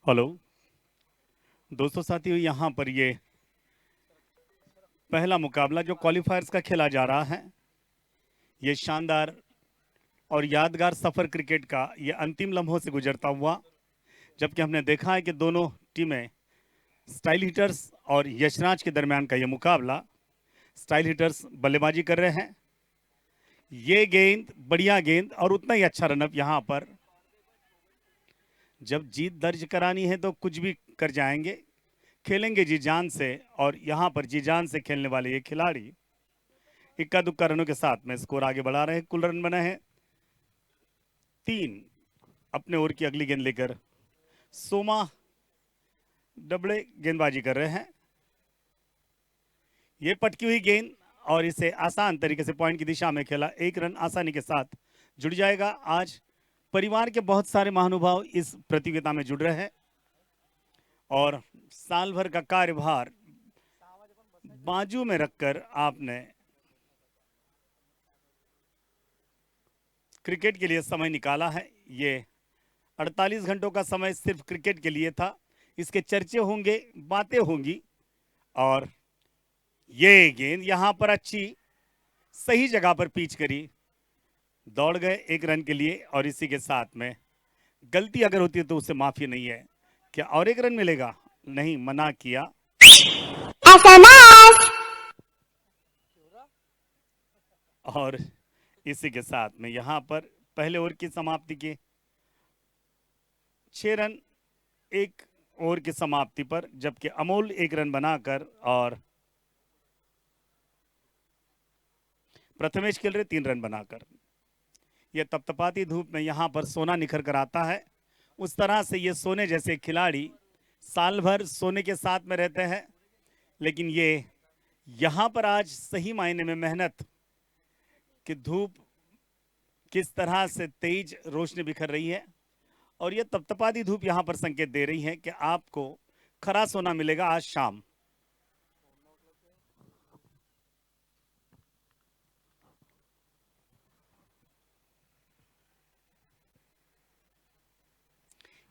Hello दोस्तों साथियों, यहाँ पर ये पहला मुकाबला जो क्वालिफायर्स का खेला जा रहा है, ये शानदार और यादगार सफर क्रिकेट का ये अंतिम लम्हों से गुजरता हुआ, जबकि हमने देखा है कि दोनों टीमें स्टाइल हिटर्स और यशराज के दरमियान का ये मुकाबला, स्टाइल हिटर्स बल्लेबाजी कर रहे हैं। ये गेंद बढ़िया गेंद और उतना ही अच्छा रनअप। यहाँ पर जब जीत दर्ज करानी है तो कुछ भी कर जाएंगे, खेलेंगे जी जान से। और यहाँ पर जी जान से खेलने वाले ये खिलाड़ी इक्का दुक्का रनों के साथ में स्कोर आगे बढ़ा रहे हैं। कुल रन बने हैं 3। अपने ओवर की अगली गेंद लेकर सोमा डबले गेंदबाजी कर रहे हैं। ये पटकी हुई गेंद और इसे आसान तरीके से पॉइंट की दिशा में खेला। 1 रन आसानी के साथ जुड़ जाएगा। आज परिवार के बहुत सारे महानुभाव इस प्रतियोगिता में जुड़ रहे हैं और साल भर का कार्यभार बाजू में रखकर आपने क्रिकेट के लिए समय निकाला है। ये 48 घंटों का समय सिर्फ क्रिकेट के लिए था। इसके चर्चे होंगे, बातें होंगी। और ये गेंद यहां पर अच्छी सही जगह पर पिच करी, दौड़ गए 1 रन के लिए। और इसी के साथ में गलती अगर होती है तो उससे माफी नहीं है। क्या और 1 रन मिलेगा? नहीं, मना किया। और इसी के साथ में यहां पर पहले ओवर की समाप्ति की 6 रन 1 ओवर की समाप्ति पर, जबकि अमोल 1 रन बनाकर और प्रथमेश खेल रहे 3 रन बनाकर। यह तपतपाती धूप में यहां पर सोना निखर कर आता है। उस तरह से ये सोने जैसे खिलाड़ी साल भर सोने के साथ में रहते हैं, लेकिन ये यहां पर आज सही मायने में मेहनत की धूप किस तरह से तेज रोशनी बिखर रही है। और ये तपतपाती धूप यहां पर संकेत दे रही है कि आपको खरा सोना मिलेगा आज शाम।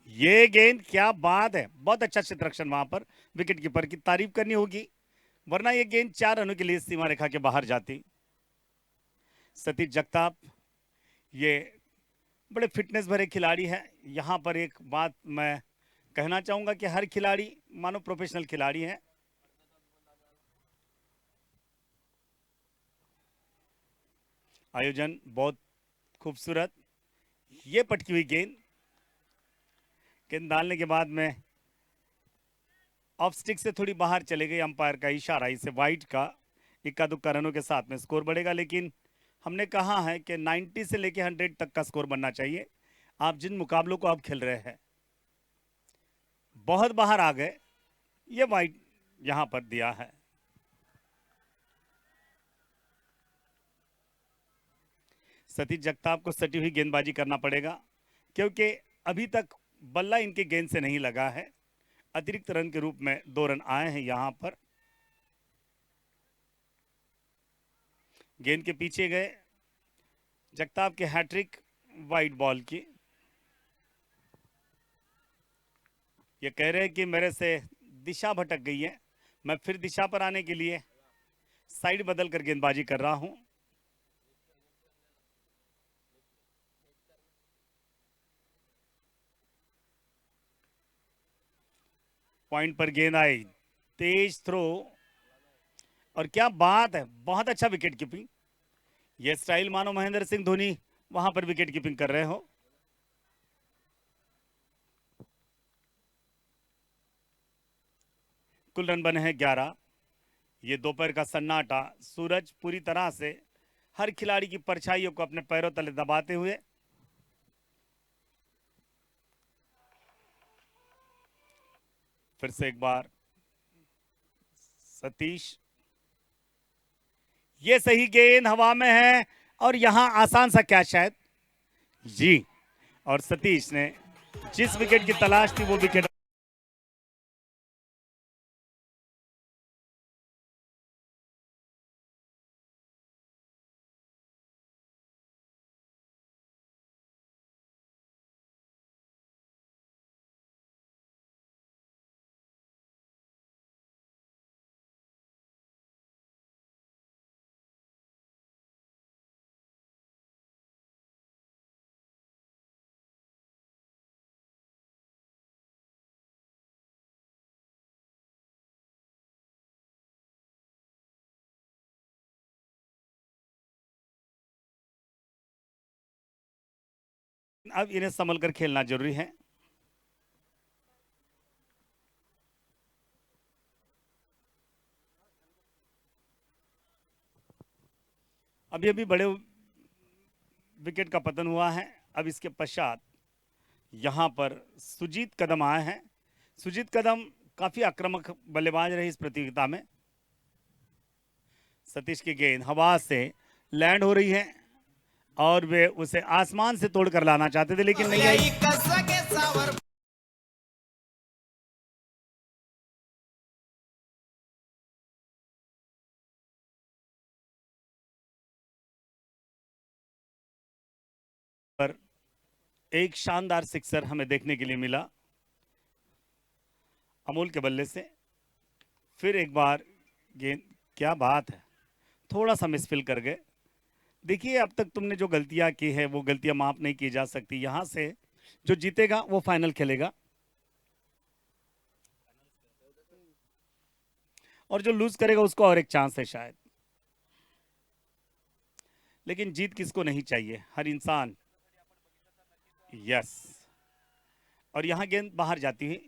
ये गेंद, क्या बात है! बहुत अच्छा क्षेत्ररक्षण वहां पर। विकेट कीपर की तारीफ करनी होगी, वरना ये गेंद 4 रनों के लिए सीमा रेखा के बाहर जाती। सतीश जगताप ये बड़े फिटनेस भरे खिलाड़ी हैं। यहां पर एक बात मैं कहना चाहूंगा कि हर खिलाड़ी मानो प्रोफेशनल खिलाड़ी है। आयोजन बहुत खूबसूरत। ये पटकी हुई गेंद, गेंद डालने के बाद में ऑफ स्टिक से थोड़ी बाहर चले गई। अंपायर का इशारा, इसे वाइड का। इक्का दुक्का रनों के साथ में स्कोर बढ़ेगा, लेकिन हमने कहा है कि 90 से लेके 100 तक का स्कोर बनना चाहिए। आप जिन मुकाबलों को आप खेल रहे हैं बहुत बाहर आ गए, ये वाइड यहां पर दिया है। सतीश जगताप को सटी हुई गेंदबाजी करना पड़ेगा, क्योंकि अभी तक बल्ला इनके गेंद से नहीं लगा है। अतिरिक्त रन के रूप में 2 रन आए हैं यहां पर। गेंद के पीछे गए जगताप के हैट्रिक वाइड बॉल की। ये कह रहे हैं कि मेरे से दिशा भटक गई है। मैं फिर दिशा पर आने के लिए साइड बदल कर गेंदबाजी कर रहा हूं। पॉइंट पर गेंद आई, तेज थ्रो। और क्या बात है, बहुत अच्छा विकेट कीपिंग। ये स्टाइल मानो महेंद्र सिंह धोनी वहां पर विकेट कीपिंग कर रहे हो। कुल रन बने हैं 11। ये दोपहर का सन्नाटा, सूरज पूरी तरह से हर खिलाड़ी की परछाइयों को अपने पैरों तले दबाते हुए। फिर से एक बार सतीश, ये सही गेंद हवा में है और यहां आसान सा कैच शायद जी। और सतीश ने जिस विकेट की तलाश थी वो विकेट अब इन्हें संभल कर खेलना जरूरी है। अभी अभी बड़े विकेट का पतन हुआ है। अब इसके पश्चात यहां पर सुजीत कदम आए हैं। सुजीत कदम काफी आक्रामक बल्लेबाज रहे इस प्रतियोगिता में। सतीश की गेंद हवा से लैंड हो रही है और वे उसे आसमान से तोड़कर लाना चाहते थे लेकिन नहीं आई। पर एक शानदार सिक्सर हमें देखने के लिए मिला अमोल के बल्ले से। फिर एक बार गेंद, क्या बात है, थोड़ा सा मिसफिल कर गए। देखिए अब तक तुमने जो गलतियां की है वो गलतियां माफ नहीं की जा सकती। यहां से जो जीतेगा वो फाइनल खेलेगा और जो लूज करेगा उसको और एक चांस है शायद। लेकिन जीत किसको नहीं चाहिए, हर इंसान। यस, और यहां गेंद बाहर जाती है।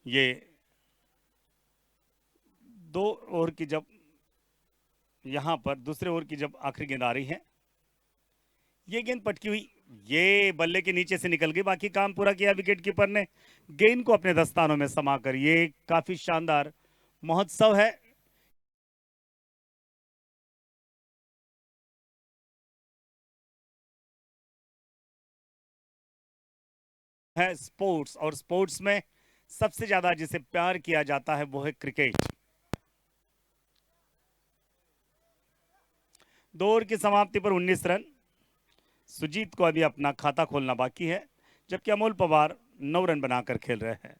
ये 2 ओवर की जब यहां पर दूसरे ओवर की जब आखिरी गेंद आ रही है, ये गेंद पटकी हुई, ये बल्ले के नीचे से निकल गई। बाकी काम पूरा किया विकेट कीपर ने गेंद को अपने दस्तानों में समाकर। ये काफी शानदार महोत्सव है स्पोर्ट्स, और स्पोर्ट्स में सबसे ज्यादा जिसे प्यार किया जाता है वो है क्रिकेट। 2 ओवर की समाप्ति पर 19 रन। सुजीत को अभी अपना खाता खोलना बाकी है, जबकि अमोल पवार 9 रन बनाकर खेल रहे हैं।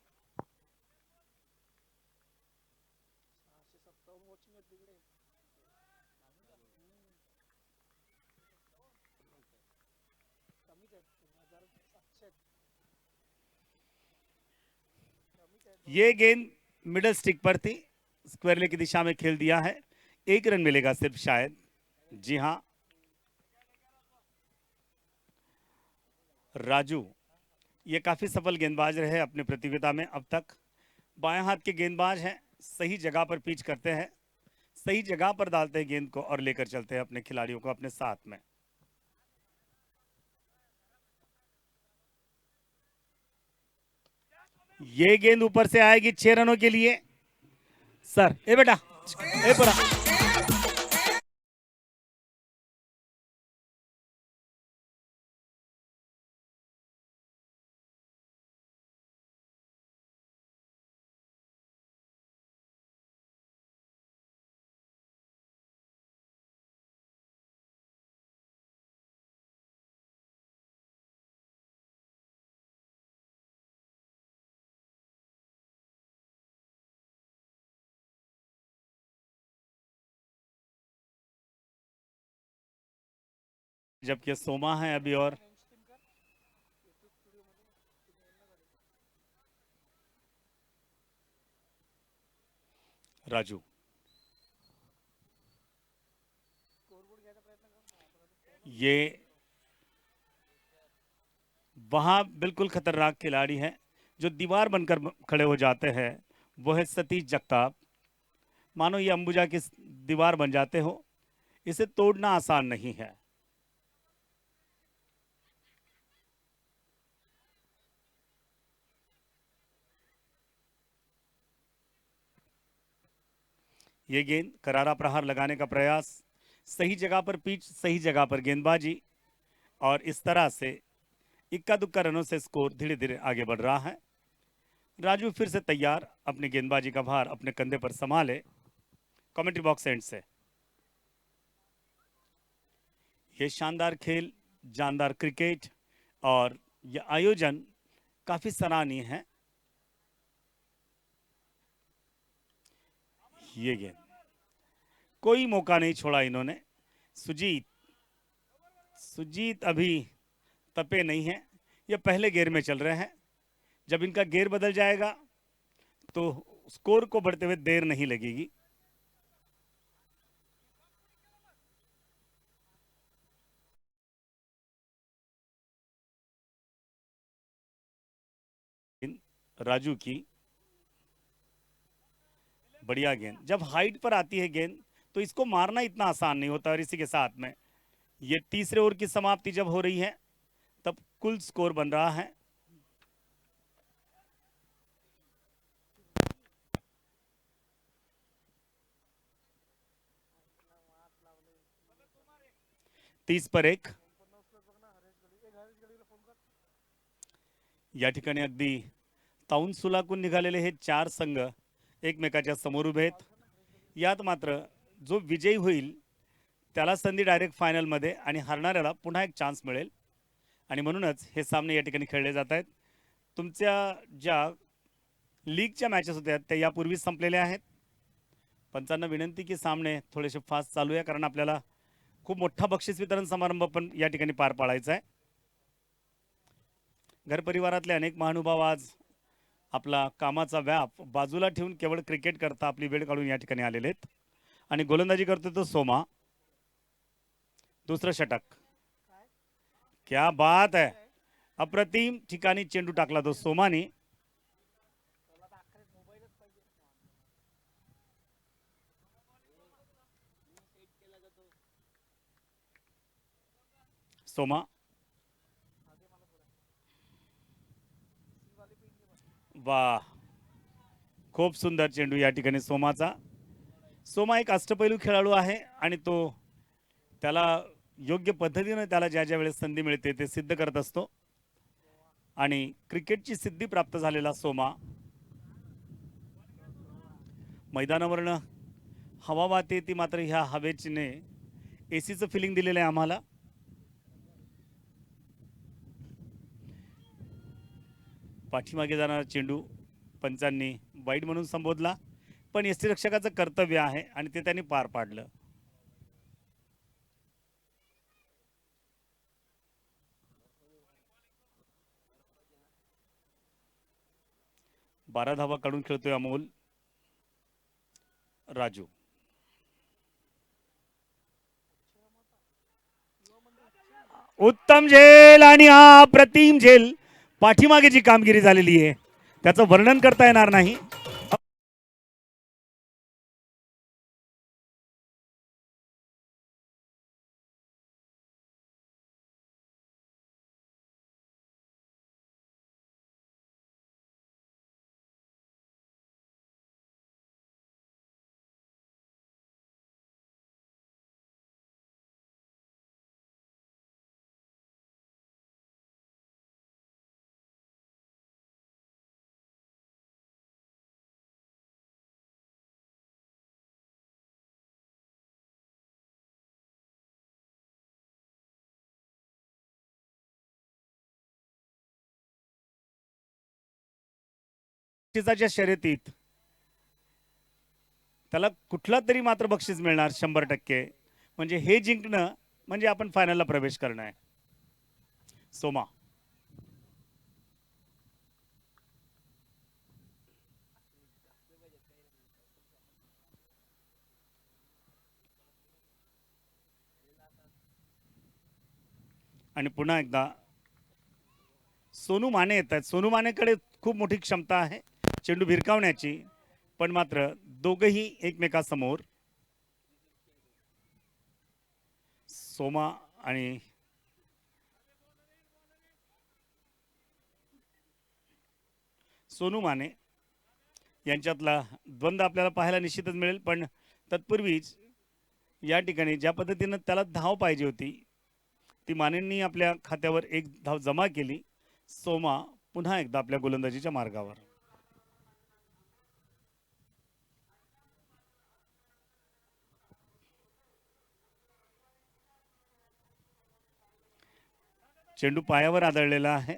ये गेंद मिडल स्टिक पर थी, स्क्वायरले की दिशा में खेल दिया है। 1 रन मिलेगा सिर्फ शायद। जी हां, राजू ये काफी सफल गेंदबाज रहे अपने प्रतियोगिता में अब तक। बाएं हाथ के गेंदबाज हैं, सही जगह पर पिच करते हैं, सही जगह पर डालते हैं गेंद को और लेकर चलते हैं अपने खिलाड़ियों को अपने साथ में। ये गेंद ऊपर से आएगी 6 रनों के लिए। सर ए बेटा, ए पूरा। जबकि सोमा है अभी और राजू। ये वहां बिल्कुल खतरनाक खिलाड़ी है जो दीवार बनकर खड़े हो जाते हैं, वो है सतीश जगताप। मानो ये अंबुजा की दीवार बन जाते हो। इसे तोड़ना आसान नहीं है। ये गेंद करारा प्रहार लगाने का प्रयास, सही जगह पर पिच, सही जगह पर गेंदबाजी, और इस तरह से इक्का दुक्का रनों से स्कोर धीरे धीरे आगे बढ़ रहा है। राजू फिर से तैयार अपनी गेंदबाजी का भार अपने कंधे पर संभाले। कमेंट्री बॉक्स एंड से ये शानदार खेल, जानदार क्रिकेट और यह आयोजन काफी सराहनीय है। ये गेंद, कोई मौका नहीं छोड़ा इन्होंने। सुजीत सुजीत अभी तपे नहीं है, ये पहले गेयर में चल रहे हैं। जब इनका गेयर बदल जाएगा तो स्कोर को बढ़ते हुए देर नहीं लगेगी। राजू की बढ़िया गेंद, जब हाइट पर आती है गेंद तो इसको मारना इतना आसान नहीं होता। और इसी के साथ में ये तीसरे ओवर की समाप्ति जब हो रही है तब कुल स्कोर बन रहा है 30-1। या ठिकाणी अगदी ताऊन सुलाकून निघालेले हे चार संघ एकमेकाच्या समोर उभे आहेत। यात मात्र जो विजयी होईल त्याला संधी डायरेक्ट फायनलमध्ये आणि हरणाऱ्याला पुन्हा एक चान्स मिळेल आणि म्हणूनच हे सामने या ठिकाणी खेळले जात आहेत। तुमच्या ज्या लीगच्या मॅचेस होत्या त्या यापूर्वी संपलेल्या आहेत। पंचांना विनंती की सामने थोडेसे फास्ट चालू आहे कारण आपल्याला खूप मोठा बक्षीस वितरण समारंभ पण या ठिकाणी पार पाडायचा आहे। घर परिवारातले अनेक महानुभाव आज आपला कामाचा व्याप बाजूला ठेवून केवळ क्रिकेट करता आपली वेळ काढून या ठिकाणी आलेले आहेत आणि गोलंदाजी करतो तो सोमा। दुसरं षटक, क्या बात है, अप्रतिम ठिकाणी चेंडू टाकला तो सोमानी। सोमा वाह, खूप सुंदर चेंडू या ठिकाणी सोमाचा। सोमा एक अष्टपैलू खेळाडू आहे आणि तो त्याला योग्य पद्धतीने त्याला ज्या ज्या वेळेस संधी मिळते ते सिद्ध करत असतो आणि क्रिकेटची सिद्धी प्राप्त झालेला सोमा मैदानावरनं हवा वाहते ती मात्र ह्या हवेचीने एसीचं फिलिंग दिलेलं आहे आम्हाला। पाठीमागे जाणारा चेंडू पंचांनी वाईड म्हणून संबोधला पण यष्टीरक्षकाचं कर्तव्य आहे आणि ते त्यांनी पार पाडलं। बारा धावा काढून खेळतोय अमोल राजू। उत्तम झेल आणि हा अप्रतिम झेल। पाठीमागे जी कामगिरी झालेली आहे त्याचं वर्णन करता येणार नाही। बक्षिसाच्या शर्यतीत त्याला कुठला तरी मात्र बक्षीस मिळणार 100%। म्हणजे हे जिंकणं म्हणजे आपण फायनलला प्रवेश करणं आहे। सोमा आणि पुन्हा एकदा सोनू माने येत आहेत। सोनू मानेकडे खूप मोठी क्षमता आहे चेंडू भिरकावण्याची पण मात्र दोघेही एकमेकांसमोर सोमा आणि सोनू माने यांच्यातला द्वंद्व आपल्याला पाहायला निश्चितच मिळेल पण तत्पूर्वीच या ठिकाणी ज्या पद्धतीने त्याला धाव पाहिजे होती ती मानेंनी आपल्या खात्यावर एक धाव जमा केली। सोमा पुन्हा एकदा आपल्या गोलंदाजीच्या मार्गावर। चेंडू पायावर आदळलेला आहे।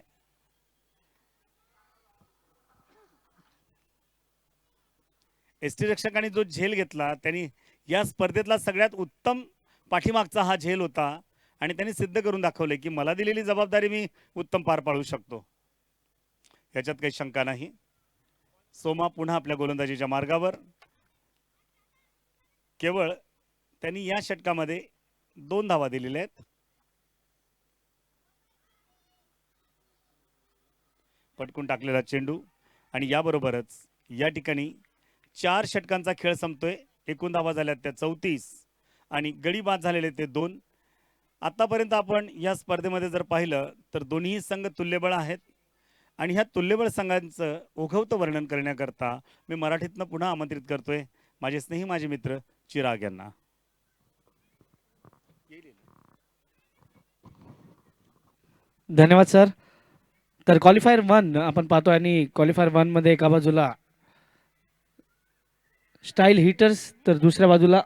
एसटी रक्षकांनी जो झेल घेतला त्यांनी या स्पर्धेतला सगळ्यात उत्तम पाठीमागचा हा झेल होता आणि त्यांनी सिद्ध करून दाखवले की मला दिलेली जबाबदारी मी उत्तम पार पाडू शकतो। याच्यात काही शंका नाही. सोमा पुन्हा आपल्या गोलंदाजीच्या मार्गावर. केवळ त्यांनी या षटकामध्ये 2 धावा दिलेल्या आहेत. पटकून टाकलेला चेंडू आणि याबरोबरच या ठिकाणी 4 षटकांचा खेळ संपतोय. एकूण धावा झाल्यात त्या 34 आणि गडी बाद झालेले ते 2. आतापर्यंत आपण या स्पर्धेमध्ये जर पाहिलं तर दोन्ही संघ तुल्यबळ आहेत आणि ह्या तुल्यबळ संघांचं ओघवतं वर्णन करण्याकरता मी मराठीतनं पुन्हा आमंत्रित करतोय माझे स्नेही माझे मित्र चिराग यांना. धन्यवाद सर. तर क्वालिफायर 1 आपण पाहतो आणि क्वालिफायर 1 मध्ये एका बाजूला स्टाईल हिटर्स तर दुसऱ्या बाजूला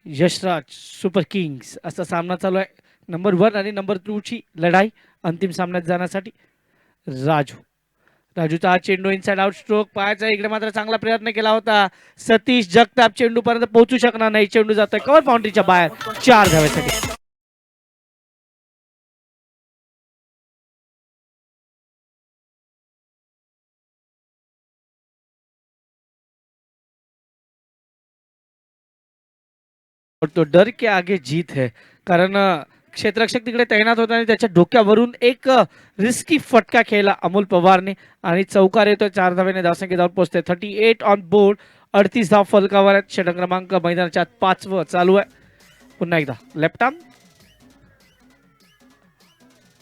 यशराज सुपर किंग्स असा सामना चालू आहे. नंबर 1 आणि नंबर 2 ची लढाई अंतिम सामन्यात जाण्यासाठी. राजूचा चेंडू इनसाइड आउट स्ट्रोक पायाचा इकडे मात्र चांगला प्रयत्न केला होता. सतीश जगताप चेंडू पर्यंत पोहोचू शकणार नाही. चेंडू जातोय कव्हर बाउंड्रीच्या बाहेर 4 धाव्यासाठी. और तो डर के आगे जीत है. कारण क्षेत्ररक्षक तिकडे तैनात होता आणि त्याच्या डोक्यावरून एक रिस्की फटका खेळला अमोल पवारने आणि चौकार येतोय. 4 धावेने धावसंख्या जाऊन पोहोचते 38 ऑन बोर्ड. 38 धाव फलकावर आहेत. षटक क्रमांक मैदानाच्या 5वं चालू आहे. पुन्हा एकदा लेफ्ट आर्म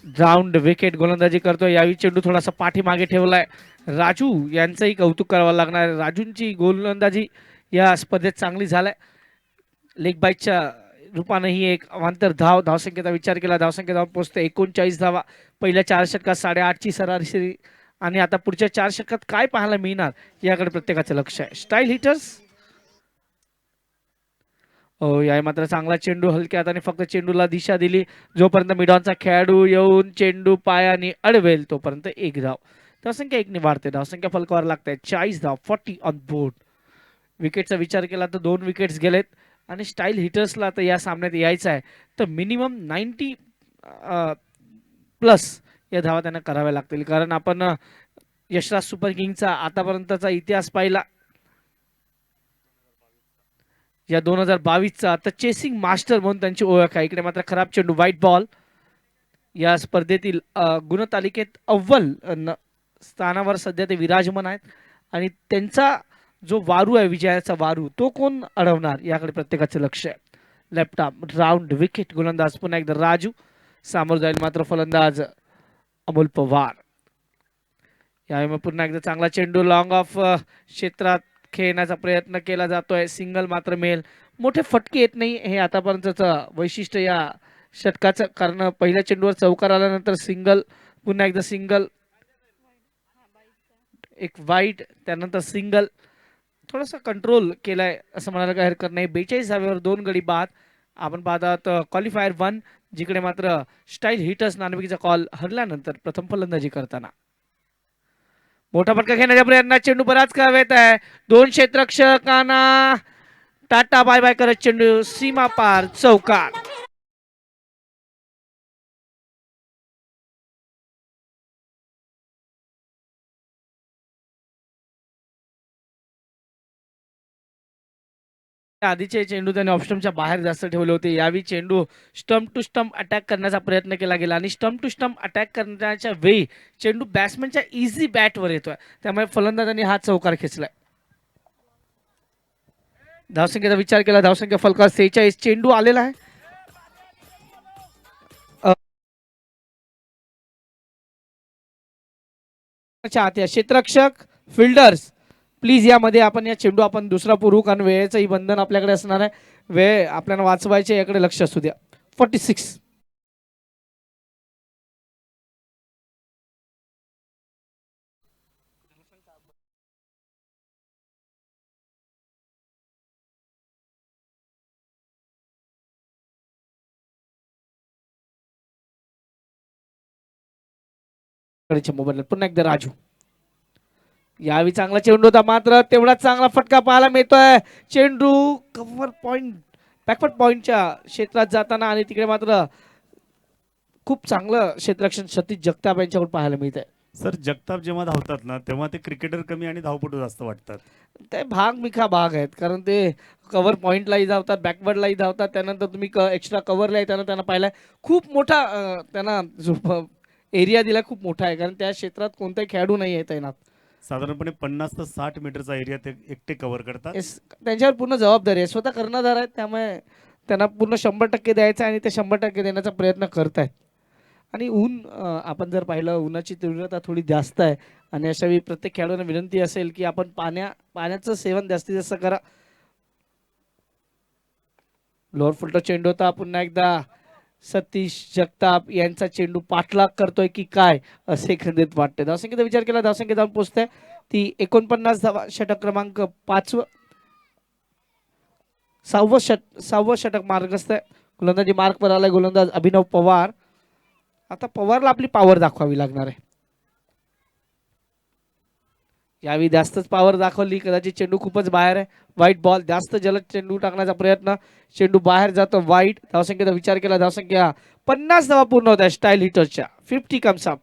राऊंड विकेट गोलंदाजी करतोय. यावेळी चेंडू थोडासा पाठीमागे ठेवलाय. राजू यांचंही कौतुक करावं लागणार. राजूंची गोलंदाजी या स्पर्धेत चांगली झालाय. लेग बाईटच्या रूपानं ही एक अवांतर धावसंख्येचा विचार केला. धावसंख्या जाऊन पोहोचते 39 धावा. पहिल्या 4 षटकात 8.5ची सरासरी आणि आता पुढच्या 4 षटकात काय पाहायला मिळणार याकडे प्रत्येकाचं लक्ष आहे. स्टाईल हिटर्स या मात्र चांगला चेंडू हलक्या हाताने फक्त चेंडूला दिशा दिली. जोपर्यंत मिडॉनचा खेळाडू येऊन चेंडू पायाने अडवेल तोपर्यंत 1 धाव. धावसंख्या 1 ने वाढते. धावसंख्या फलकावर लागते 40 धाव. 40 ऑन बोर्ड. विकेटचा विचार केला तर 2 विकेट्स गेलेत आणि स्टाईल हिटर्सला आता या सामन्यात यायचं आहे तर मिनिमम 90 प्लस या धावा त्यांना कराव्या लागतील. कारण आपण यशराज सुपर किंगचा आतापर्यंतचा इतिहास पाहिला या 2022चा तर चेसिंग मास्टर म्हणून त्यांची ओळख आहे. इकडे मात्र खराब चेंडू व्हाईट बॉल. या स्पर्धेतील गुणतालिकेत अव्वल स्थानावर सध्या ते विराजमान आहेत आणि त्यांचा जो वारू आहे विजयाचा वारू तो कोण अडवणार याकडे प्रत्येकाचे लक्ष आहे. लेफ्ट आर्म राऊंड विकेट गोलंदाज पुन्हा एकदा राजू. सामोर जाईल मात्र फलंदाज अमोल पवार. यावेळी पुन्हा एकदा चांगला चेंडू लॉंग ऑफ क्षेत्रात खेळण्याचा प्रयत्न केला जातोय. सिंगल मात्र मिळेल. मोठे फटके येत नाही हे आतापर्यंतचं वैशिष्ट्य या षटकाचं. कारण पहिल्या चेंडूवर चौकार आल्यानंतर सिंगल पुन्हा एकदा सिंगल एक वाईट त्यानंतर सिंगल थोडासा कंट्रोल केलाय असं म्हणायला काही हरकत नाही. 42 धाव्यावर 2 गडी बाद. आपण पाहतात क्वालिफायर 1 जिकडे मात्र स्टाईल हिटर्स नाणेफेकीचा कॉल हरल्यानंतर प्रथम फलंदाजी करताना मोठा फटका घेण्याच्या प्रयत्नात चेंडू बराच कावेत आहे. 2 क्षेत्ररक्षकांना टाटा बाय बाय करत चेंडू सीमा पार चौकार. आधीचे चेंडू त्यांनी ऑप्शनच्या बाहेर जास्त ठेवले होते. यावेळी चेंडू स्टंप टू स्टंप अटॅक करण्याचा प्रयत्न केला गेला आणि स्टंप टू स्टंप अटॅक करण्याच्या वेळी चेंडू बॅट्समॅनच्या इझी बॅटवर येतोय त्यामुळे फलंदाजांनी हा चौकार खेचलाय. धावसंख्येचा विचार केला. धावसंख्या फलकावर 46. चेंडू आलेला आहे क्षेत्ररक्षक फिल्डर्स प्लीज यामध्ये आपण या चेंडू आपण दुसरा पुरू कारण वेळेचंही बंधन आपल्याकडे असणार आहे. वेळ आपल्याला वाचवायचे याकडे लक्ष असू द्या. 46 मोबाईल. पुन्हा एकदा राजू. यावेळी चांगला चेंडू होता मात्र तेवढा चांगला फटका पाहायला मिळतोय. चेंडू कव्हर पॉइंट बॅकवर्ड पॉइंटच्या क्षेत्रात जाताना आणि तिकडे मात्र खूप चांगलं क्षेत्ररक्षण सतीश जगताप यांच्याकडून पाहायला मिळत आहे. सर जगताप जेव्हा धावतात ना तेव्हा ते क्रिकेटर कमी आणि धावपटू जास्त वाटतात. ते भाग मिखा भाग आहेत, कारण ते कव्हर पॉईंटलाही धावतात, बॅकवर्डलाही धावतात. त्यानंतर तुम्ही एक्स्ट्रा कव्हरला येताना त्यांना पाहिलाय खूप मोठा त्यांना जो एरिया दिला खूप मोठा आहे, कारण त्या क्षेत्रात कोणताही खेळाडू नाही आहे तैनात. साधारणपणे 50 ते 60 मीटरचा एरिया ते एकटे कव्हर करतात. त्यांच्यावर पूर्ण जबाबदारी आहे, स्वतः कर्णधार आहेत, त्यामुळे त्यांना पूर्ण 100% द्यायचं आणि ते 100% देण्याचा प्रयत्न करतायत. आणि ऊन आपण जर पाहिलं उन्हाची तीव्रता थोडी जास्त आहे आणि अशा वेळी प्रत्येक खेळाडूंना विनंती असेल की आपण पाण्याचं सेवन जास्तीत जास्त करा. लोअर फुलटो चेंडू होता, पुन्हा एकदा सतीश जगताप यांचा चेंडू पाठलाग करतोय की काय असे एकंदरीत वाटते. धावसंख्येचा विचार केला, धावसंख्या जाऊन पोहोचते ती 49 धावा, षटक क्रमांक 5 सहावं षटक मार्गस्थ आहे. गोलंदाजी मार्क पर आलाय गोलंदाज अभिनव पवार. आता पवारला आपली पॉवर दाखवावी लागणार आहे. यावेळी जास्तच पॉवर दाखवली, कदाचित चेंडू खूपच बाहेर आहे. वाईट बॉल, जास्त जलद चेंडू टाकण्याचा प्रयत्न, चेंडू बाहेर जातो वाईट. धावसंख्येचा विचार केला, धावसंख्या 50 धावा पूर्ण होत आहे स्टाईल हिटरच्या. 50 comes up.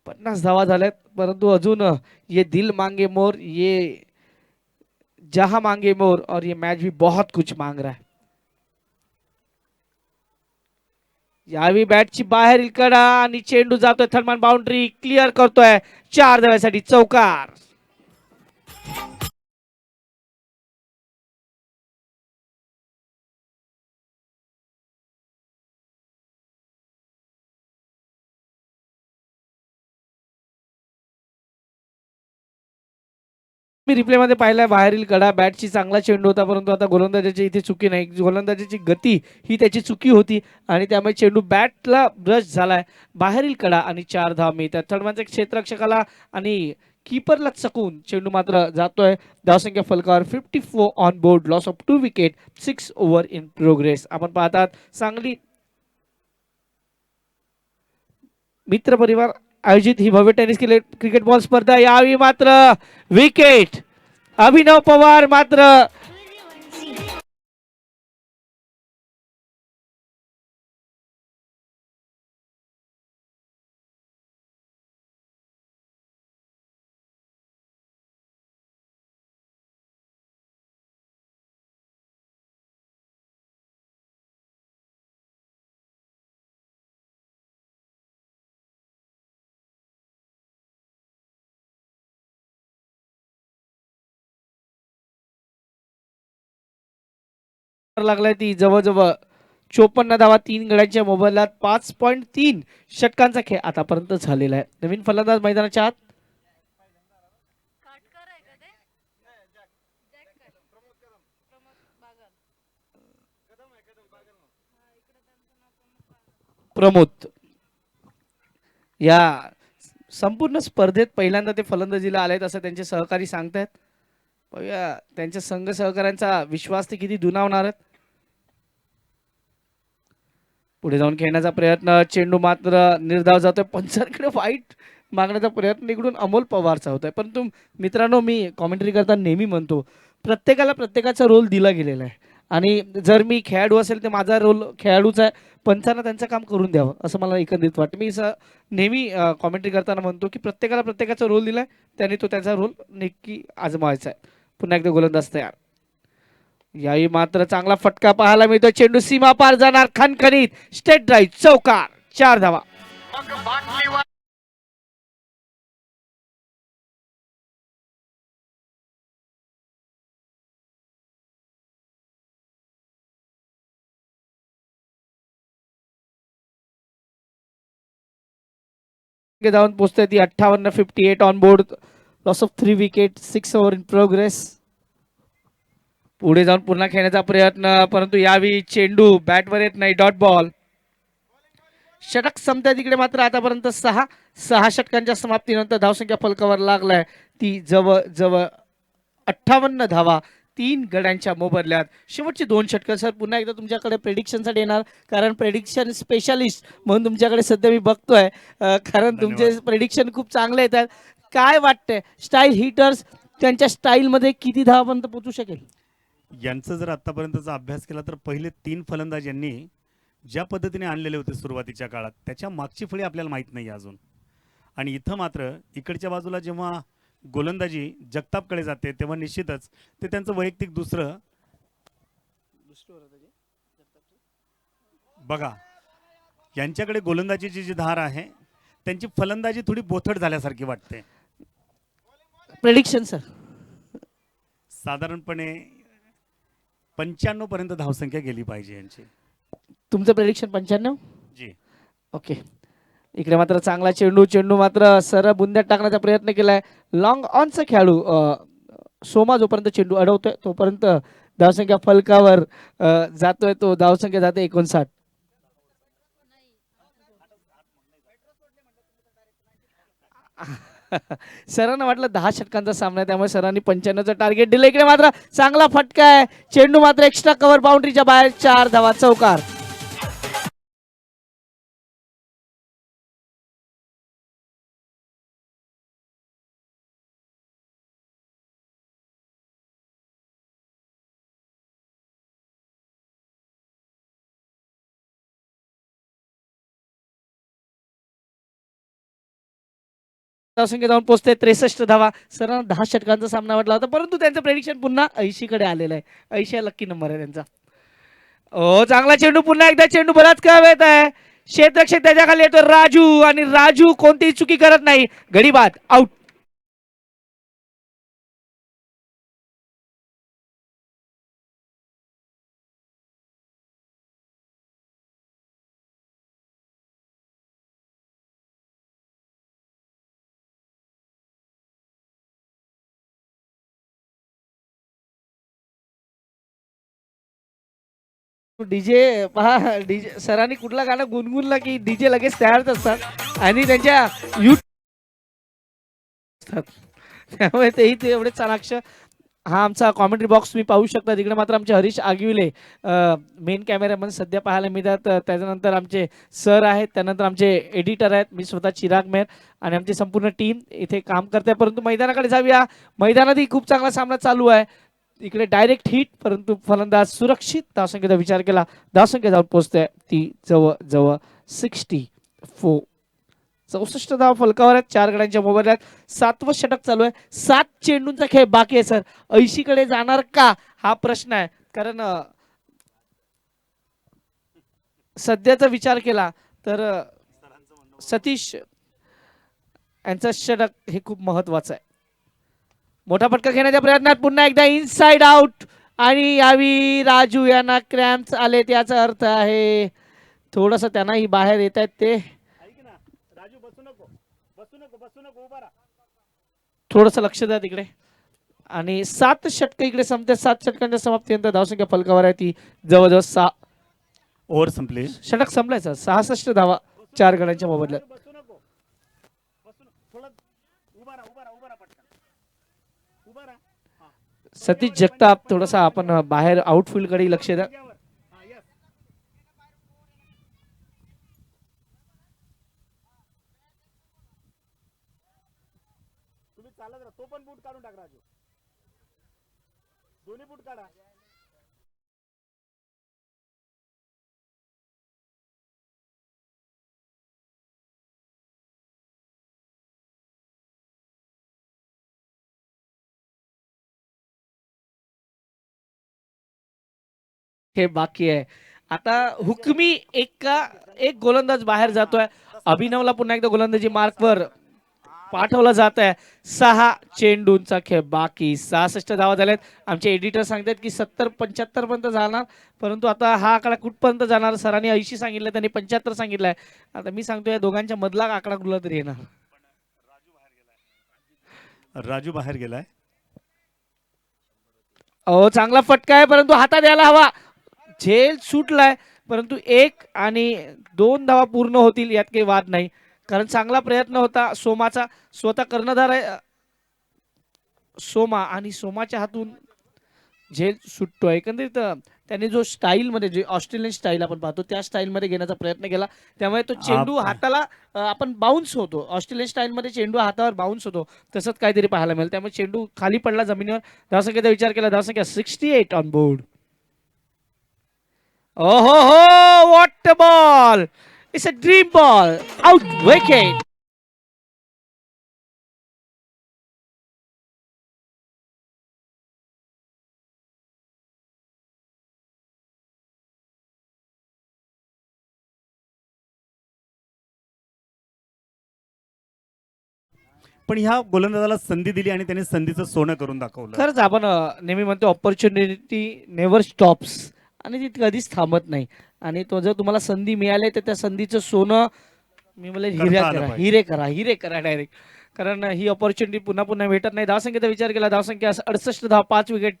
50 धावा झाल्यात, परंतु अजून ये दिल मांगे मोर, ये जहां मांगे मोर और ये मैच भी बहुत कुछ मांग रहा है. यावेळी बॅटची बाहेरील कडा आणि चेंडू जातोय थर्डमॅन बाउंड्री क्लिअर करतोय 4 धाव्यासाठी चौकार. मी रिप्ले मध्ये पाहिलाय बाहेरील कडा, बॅटची चांगला चेंडू होता, परंतु आता गोलंदाजाची इथे चुकी नाही. गोलंदाजाची गती ही त्याची चुकी होती आणि त्यामुळे चेंडू बॅटला ब्रश झालाय. बाहेरील कडा आणि 4 धावा मिळतात. थर्डमॅनच्या क्षेत्ररक्षकाला आणि कीपरला चकून चेंडू मात्र जातोय. धावसंख्या फलकावर 54 on board, loss of 2 wicket, 6 over in progress. आपण पाहतात सांगली मित्र परिवार आयोजित ही भव्य टेनिस क्रिकेट बॉल स्पर्धा. यावेळी मात्र विकेट, अभिनव पवार मात्र लागलाय. ती जवळजवळ 54 धावा 3 गड्यांच्या मोबदल्यात 5.3 षटकांचा खेळ आतापर्यंत झालेला आहे. नवीन फलंदाज मैदानाच्या आत प्रमोद. या संपूर्ण स्पर्धेत पहिल्यांदा ते फलंदाजीला आलेत असं त्यांचे सहकारी सांगतायत. बघूया त्यांच्या संघ सहकाऱ्यांचा विश्वास ते किती दुणावणार आहेत. पुढे जाऊन खेळण्याचा प्रयत्न, चेंडू मात्र निर्धाव जातोय. पंचांकडे वाईट मागण्याचा प्रयत्न इकडून अमोल पवारचा होतोय. परंतु मित्रांनो, मी कॉमेंट्री करताना नेहमी म्हणतो प्रत्येकाला प्रत्येकाचा रोल दिला गेलेला आहे आणि जर मी खेळाडू असेल तर माझा रोल खेळाडूचा आहे. पंचांना त्यांचं काम करून द्यावं असं मला एकंदरीत वाटतं. मी नेहमी कॉमेंट्री करताना म्हणतो की प्रत्येकाला प्रत्येकाचा रोल दिलाय, त्याने तो त्याचा रोल नक्की आजमावायचा आहे. पुन्हा एकदा गोलंदाज तयार. याही मात्र चांगला फटका पाहायला मिळतो. चेंडू सीमा पार जाणार, खणखणीत स्टेट ड्राईव्ह, चौकार, 4 धावा. जाऊन पोहोचते ती 58 on board, loss of 3 wicket, 6 over in progress. पुढे जाऊन पुन्हा खेळण्याचा प्रयत्न, परंतु यावेळी चेंडू बॅटवर येत नाही. Dot ball. षटक संपत्या तिकडे मात्र आतापर्यंत 6 षटकांच्या समाप्तीनंतर धावसंख्या फलकावर लागलाय ती जवळ जवळ 58 धावा 3 गड्यांच्या मोबदल्यात. शेवटची 2 षटकं. सर पुन्हा एकदा तुमच्याकडे प्रेडिक्शनसाठी येणार, कारण प्रेडिक्शन स्पेशालिस्ट म्हणून तुमच्याकडे सध्या मी बघतोय, कारण तुमचे प्रेडिक्शन खूप चांगले येतात. काय वाटतंय स्टाईल हिटर्स त्यांच्या स्टाईलमध्ये किती धावापर्यंत पोहोचू शकेल? यांचं जर आतापर्यंतचा अभ्यास केला तर पहिले 3 फलंदाज यांनी ज्या पद्धतीने आणलेले होते सुरुवातीच्या काळात त्याच्या मागची फळी आपल्याला माहीत नाही अजून. आणि इथं मात्र इकडच्या बाजूला जेव्हा गोलंदाजी जगतापकडे जाते तेव्हा निश्चितच ते त्यांचं वैयक्तिक दुसरं बघा यांच्याकडे गोलंदाजीची जी धार आहे त्यांची फलंदाजी थोडी बोथट झाल्यासारखी वाटते. Prediction sir. साधारणपणे 95 पर्यंत धावसंख्या गेली पाहिजे यांची. तुमचं प्रेडिक्शन 95. जी ओके. इकडे मात्र चांगला चेंडू मात्र सरळ बुंद्यात टाकण्याचा प्रयत्न केलाय. लॉंग ऑनचा खेळाडू सोमा जोपर्यंत चेंडू अडवतोय तोपर्यंत धावसंख्या फलकावर जातोय. तो धावसंख्या जाते 59. सरांना वाटलं 10 षटकांचा सामना आहे त्यामुळे सरांनी 95चं टार्गेट दिलं. इकडे मात्र चांगला फटका आहे. चेंडू मात्र एक्स्ट्रा कव्हर बाउंड्रीच्या बाहेर. 4 धावा चौकार. धावसंख्या जाऊन पोहोचते 63 धावा. सरांना 10 षटकांचा सामना वाटला होता परंतु त्यांचं प्रेडिक्शन पुन्हा 80 कडे आलेलं आहे. 80 लक्की नंबर आहे त्यांचा. ओ चांगला चेंडू. पुन्हा एकदा चेंडू बराच काळ येत आहे. क्षेत्ररक्षक त्याच्या खाली येतो राजू आणि राजू कोणतीही चुकी करत नाही. गडी बाद. आउट. डीजे पहा. डीजे सरांनी कुठला गाणं गुणगुणला की डीजे लगेच तयारच असतात आणि त्यांच्या त्यामुळे तेही ते एवढे चाणाक्ष. हा आमचा कॉमेंट्री बॉक्स मी पाहू शकता. तिकडे मात्र आमचे हरीश आगिवले मेन कॅमेरामन सध्या पाहायला मिळतात. त्याच्यानंतर आमचे सर आहेत. त्यानंतर आमचे एडिटर आहेत. मी स्वतः चिराग मेहर आणि आमची संपूर्ण टीम इथे काम करते. परंतु मैदानाकडे जाऊया. मैदानातही खूप चांगला सामना चालू आहे. इकडे डायरेक्ट हिट परंतु फलंदाज सुरक्षित. धावसंख्येचा विचार केला धावसंख्या जाऊन पोहोचते ती जवळ जवळ 64. 64 धावा फलकावर आहेत. 4 गड्यांच्या मोबाईल आहेत. 7वं षटक चालू आहे. 7 चेंडूंचा खेळ बाकी आहे सर. 80 कडे जाणार का हा प्रश्न आहे. कारण सध्याचा विचार केला तर सतीश यांचं षटक हे खूप महत्वाचं आहे. मोठा फटका घेण्याच्या प्रयत्नात पुन्हा एकदा इनसाइड आउट आणि यावी राजू यांना क्रॅम्प्स आले. त्याचा अर्थ आहे थोडस त्यांनाही बाहेर येत आहेत. ते थोडस लक्ष द्या तिकडे. आणि 7 षटक इकडे संपते. 7 षटकांच्या समाप्तीनंतर धावसंख्या फलकावर आहे ती जवळजवळ 6. ओव्हर संपले. षटक संपलायचं. 66 धावा 4 गड्यांच्या मोबदल्यात. सतीश जगताप थोडासा आपण बाहेर आउटफील्ड कडे लक्ष द्या. तो पण बूट काढून टाक राजू. दोन्ही बूट काढा. हे बाकी आहे. आता हुकमी एक गोलंदाज बाहेर जातोय. अभिनवला पुन्हा एकदा गोलंदाजी मार्कवर पाठवलं जात आहे. 6 चेंडूंचा खेळ बाकी. 66 धावा झाल्यात. आमचे एडिटर सांगतात की 70-75 पर्यंत जाणार परंतु आता हा आकडा कुठपर्यंत जाणार. सरांनी 80 सांगितलं त्यांनी 75 सांगितलंय. आता मी सांगतोय या दोघांच्या मधला आकडा कुठला तरी येणार. राजू बाहेर गेलाय. चांगला फटका आहे परंतु हातात यायला हवा. झेल सुटलाय परंतु 1 आणि 2 धावा पूर्ण होतील यात काही वाद नाही. कारण चांगला प्रयत्न होता सोमाचा. स्वतः कर्णधार आहे सोमा आणि सोमाच्या हातून झेल सुटतोय. एकंदरीत त्यांनी जो स्टाईल मध्ये जे ऑस्ट्रेलियन स्टाईल आपण पाहतो त्या स्टाईल मध्ये घेण्याचा प्रयत्न केला त्यामुळे तो चेंडू हाताला आपण बाउन्स होतो. ऑस्ट्रेलियन स्टाईल मध्ये चेंडू हातावर बाउन्स होतो तसंच काहीतरी पाहायला मिळेल. त्यामुळे चेंडू खाली पडला जमिनीवर. धावसंख्येचा विचार केला. धावसंख्या 68 ऑन बोर्ड. ओहो हो what a ball. It's a dream ball. Out. Wicket. पण ह्या गोलंदाजाला संधी दिली आणि त्याने संधीचं सोनं करून दाखवलं. खरंच आपण नेहमी म्हणतो ऑपॉर्च्युनिटी नेव्हर स्टॉप्स आणि ती कधीच थांबत नाही. आणि तो जर तुम्हाला संधी मिळाली तर त्या संधीचं सोनं मी म्हणलं हिरे करता आलं करा, पाहिजे. हिरे करा, हिरे करा डायरेक्ट. कारण ही ऑपॉर्च्युनिटी पुन्हा पुन्हा भेटत नाही. धावसंख्येचा विचार केला, धावसंख्या 68 धाव, 5 विकेट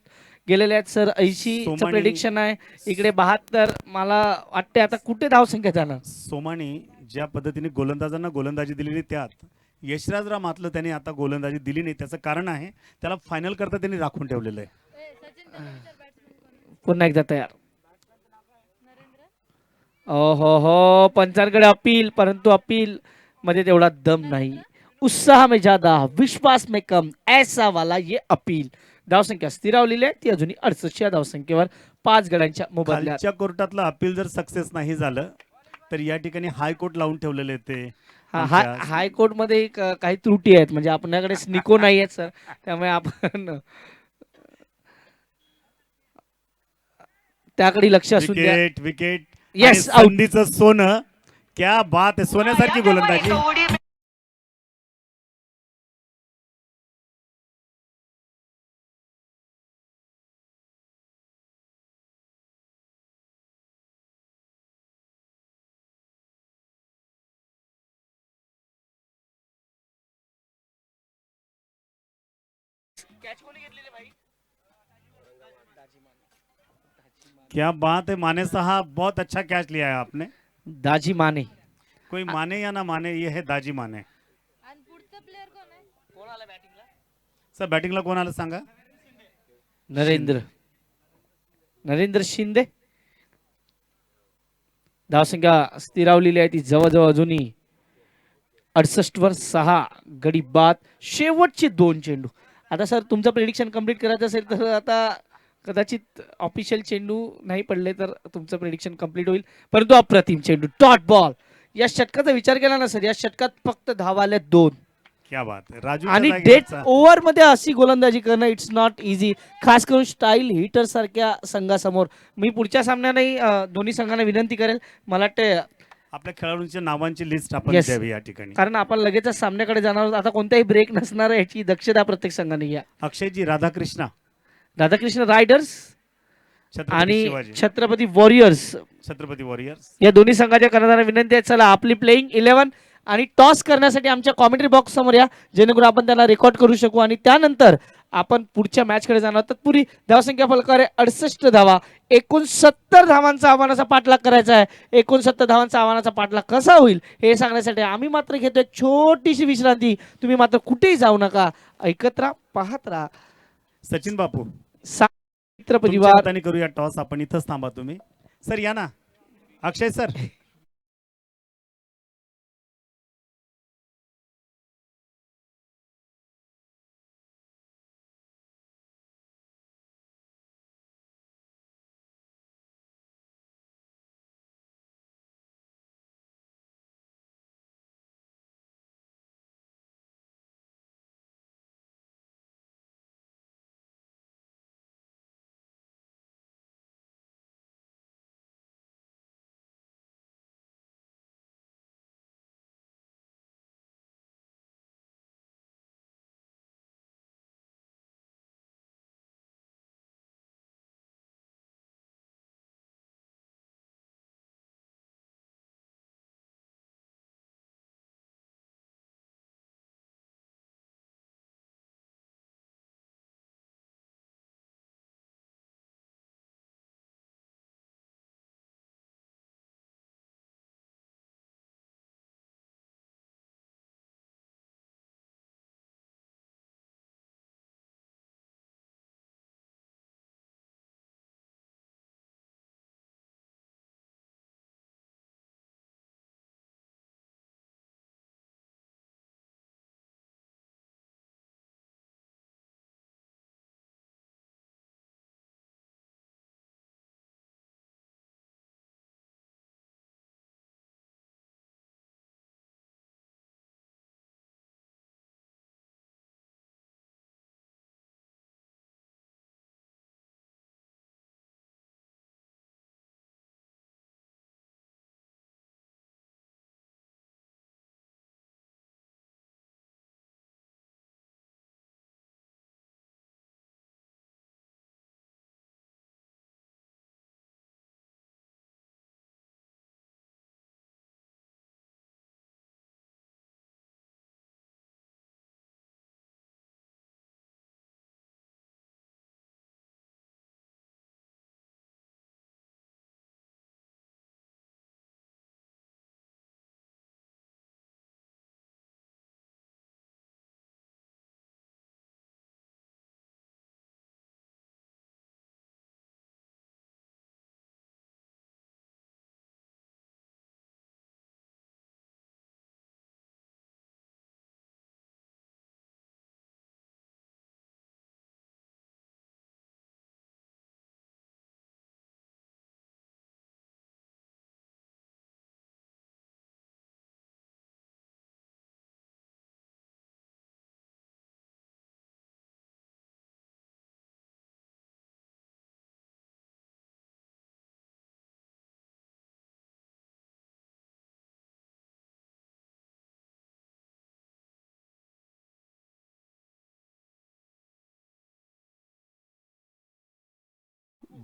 गेलेले आहेत सर. 80चं सोमानी प्रेडिक्शन आहे, इकडे 72. मला वाटते आता कुठे धावसंख्या जाणार. सोमानी ज्या पद्धतीने गोलंदाजांना गोलंदाजी दिलेली त्यात यशराजराव मातलं त्याने आता गोलंदाजी दिली नाही. त्याचं कारण आहे त्याला फायनल करता त्यांनी राखून ठेवलेलं आहे. पुन्हा एकदा तयार. हो हो, पंचांकडे अपील, परंतु अपील मध्ये तेवढा दम नाही. उत्साह में ज्यादा विश्वास में कम, ऐसा वाला ये अपील. धावसंख्या स्थिरावलेली आहे, ती अजूनही 68 या धावसंख्येवर 5 गड्यांच्या मोबदल्यात. खालच्या कोर्टातलं अपील जर सक्सेस नाही झालं तर या ठिकाणी हायकोर्ट लावून ठेवलेले ते हायकोर्ट मध्ये काही त्रुटी आहेत, म्हणजे आपल्याकडे स्निको नाही आहेत सर, त्यामुळे आपण त्याकडे लक्ष असून द्या. विकेट विकेट Yes, आणि संधीचं सोनं. क्या बात आहे, सोन्यासारखी गोलंदाजी. क्या बात है, माने साहब बहुत अच्छा कैच लिया है आपने. दाजी माने. कोई माने या ना माने, ये है दाजी माने. सर बॅटिंगला कोण आलं सांगा. नरेंद्र नरेंद्र शिंदे. धावसंख्या स्थिरावलेली आहे, ती जवळजवळ अजूनही 68 वर 6 गडी बाद. शेवटचे 2 चेंडू. आता सर तुमचं प्रेडिक्शन कम्प्लीट करायचं असेल तर आता कदाचित ऑफिशियल चेंडू नाही पडले तर तुमचं प्रेडिक्शन कम्प्लीट होईल. परंतु अप्रतिम चेंडू, डॉट बॉल. या षटकाचा विचार केला ना सर, या षटकात फक्त धावा आल्या 2. क्या बात है, राजू आणि डेथ ओव्हर मध्ये अशी गोलंदाजी करणं इट्स नॉट इझी, खास करून स्टाईल हिटर सारख्या संघासमोर. मी पुढच्या सामन्याने दोन्ही संघांना विनंती करेल, मला वाटते आपल्या खेळाडूंच्या नावांची लिस्ट आपण Yes. द्यावी या ठिकाणी. कारण आपण लगेचच सामन्याकडे जाणार आहोत. आता कोणताही ब्रेक नसणार आहे, याची दक्षता प्रत्येक संघाने घ्या. अक्षयजी राधाकृष्णा, राधाकृष्ण रायडर्स छत्रपती आणि शिवाजी, छत्रपती वॉरियर्स छत्रपती वॉरियर्स. या दोन्ही संघाच्या कर्णधारांना विनंती आहे, चला आपली प्लेइंग 11 आणि टॉस करण्यासाठी आमच्या कॉमेंट्री बॉक्स समोर या, जेणेकरून आपण त्याला रेकॉर्ड करू शकू आणि त्यानंतर आपण पुढच्या मॅच कडे जाणार. तत्पूर्वी धावसंख्या फलकावर 68 धावा, 69 धावांचा आव्हानाचा पाठलाग करायचा आहे. 69 धावांचा आव्हानाचा पाठलाग कसा होईल हे सांगण्यासाठी आम्ही मात्र घेतो एक छोटीशी विश्रांती. तुम्ही मात्र कुठेही जाऊ नका, ऐकत राहा, पाहत राहा. सचिन बापू, मित्र तुमच्या परिवार. हाताने करूया टॉस. आपण इथंच थांबा तुम्ही. सर या ना, अक्षय सर.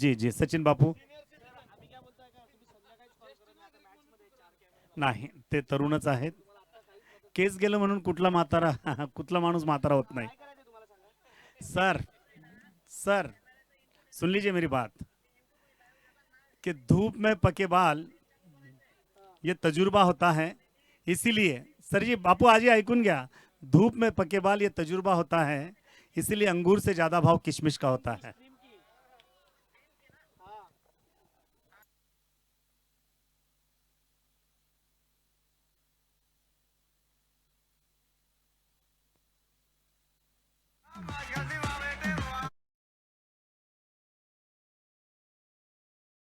जी जी सचिन बापू. नाही ते तरुणच आहेत. केस गेलं म्हणून कुठला म्हातारा कुठला माणूस म्हातारा होत नाही. सर सर सुन लीजिए मेरी बात कि धूप में पके बाल ये तजुर्बा होता है. इसीलिए सर जी बापू आजी ऐकून घ्या. धूप में पके बाल ये तजुर्बा होता है. इसीलिए अंगूर से ज्यादा भाव किशमिश का होता है.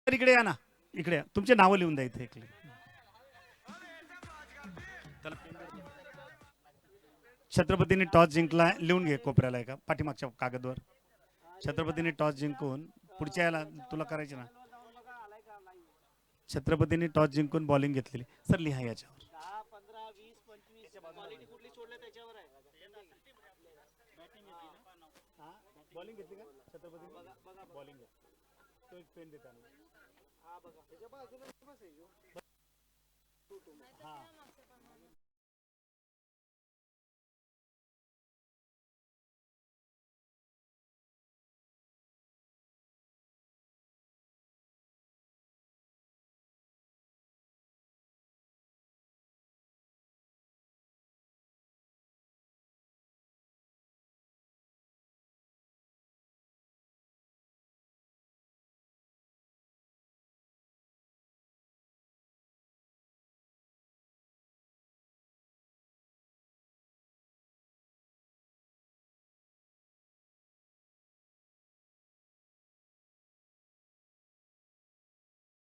तर इकडे या ना. इकडे या. तुमचे नावं लिहून द्या इथे इकडे. छत्रपतींनी टॉस जिंकला लिहून घे कोपऱ्याला एका पाठीमागच्या कागदवर. छत्रपतींनी टॉस जिंकून पुढच्या याला तुला करायचे ना. छत्रपतींनी टॉस जिंकून बॉलिंग घेतलेली. सर लिहा याच्यावर. बॉलिंग घेतली का छत्रपती बॉलिंग तो एक पेन देता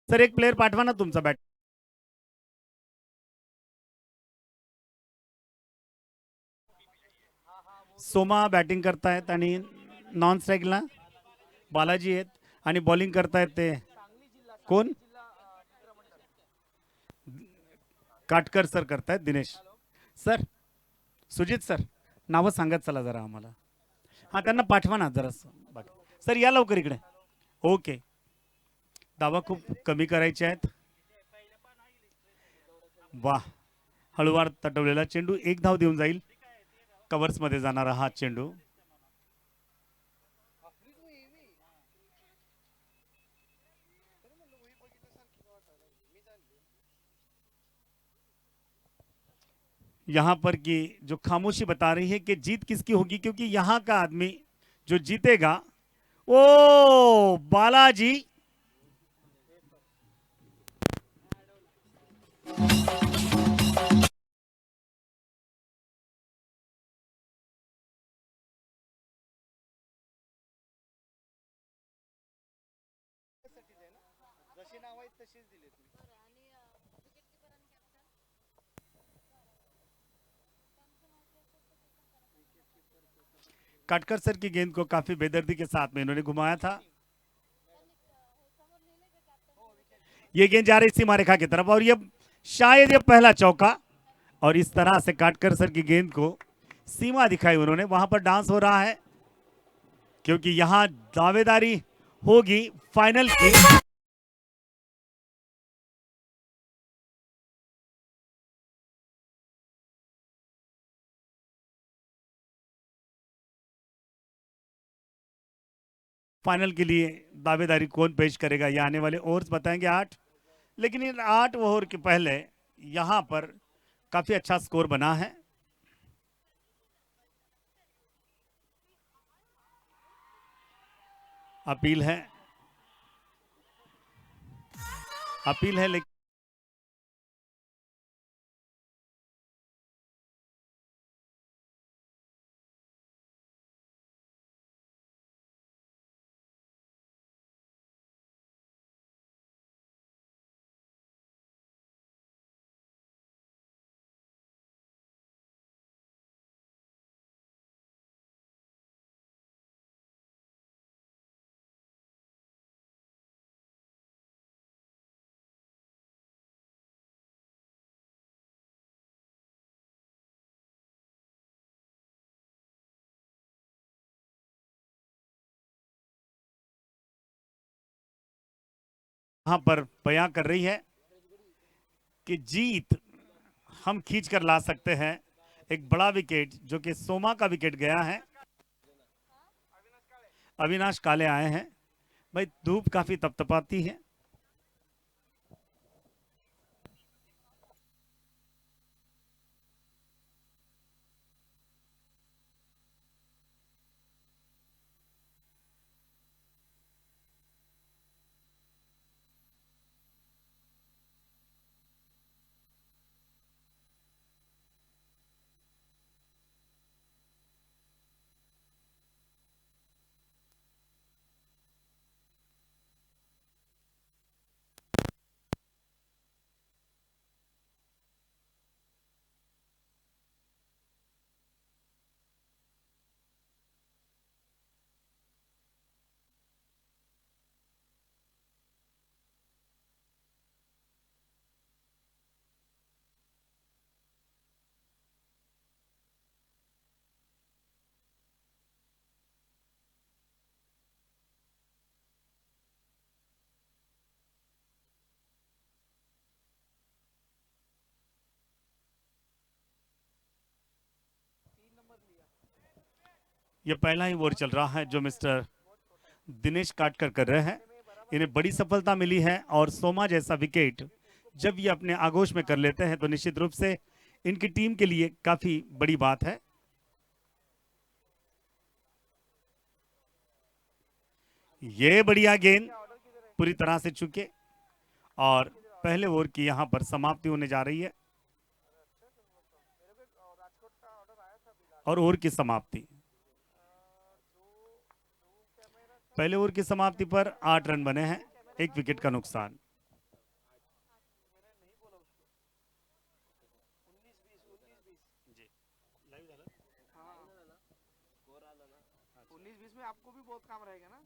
सर एक प्लेयर पाठवा ना तुमचा बॅट. सोमा बॅटिंग करतायत आणि नॉन स्ट्राईकला बालाजी आहेत आणि बॉलिंग करतायत ते कोण काटकर सर करतायत. दिनेश सर सुजित सर नावं सांगत चला जरा आम्हाला. हा त्यांना पाठवा ना जरा. बाकी सर या लवकर इकडे. ओके धावा खूप कमी करायचे आहेत. वा हळूवार तटवलेला चेंडू एक धाव देऊन जाईल. कव्हर्स मध्ये जाणारा हा चेंडू. यहाँ पर की जो खामोशी बता रही है कि जीत किसकी होगी क्योंकि यहाँ का आदमी जो जीतेगा ओ बालाजी. काटकर सर की गेंद को काफी बेदर्दी के साथ में इन्होंने घुमाया था. ये गेंद जा रही सीमा रेखा की तरफ और ये शायद ये पहला चौका. और इस तरह से काटकर सर की गेंद को सीमा दिखाई उन्होंने. वहां पर डांस हो रहा है क्योंकि यहां दावेदारी होगी फाइनल की. फाइनल के लिए दावेदारी कौन पेश करेगा ये आने वाले ओवर्स बताएंगे. 8 लेकिन इन 8 ओवर के पहले यहां पर काफी अच्छा स्कोर बना है. अपील है लेकिन यहां पर बयां कर रही है कि जीत हम खींच कर ला सकते हैं। एक बड़ा विकेट जो कि सोमा का विकेट गया है। अविनाश काले आए हैं। भाई धूप काफी तपतपाती है। ये पहला ही ओवर चल रहा है जो मिस्टर दिनेश काटकर कर रहे हैं। इन्हें बड़ी सफलता मिली है और सोमा जैसा विकेट जब ये अपने आगोश में कर लेते हैं तो निश्चित रूप से इनकी टीम के लिए काफी बड़ी बात है। ये बढ़िया गेंद पूरी तरह से चुके और पहले ओवर की यहां पर समाप्ति होने जा रही है और ओवर की समाप्ति पहले ओवर की समाप्ति पर 8 रन बने हैं, 1 विकेट का नुकसान। आपको भी बहुत काम रहेगा ना।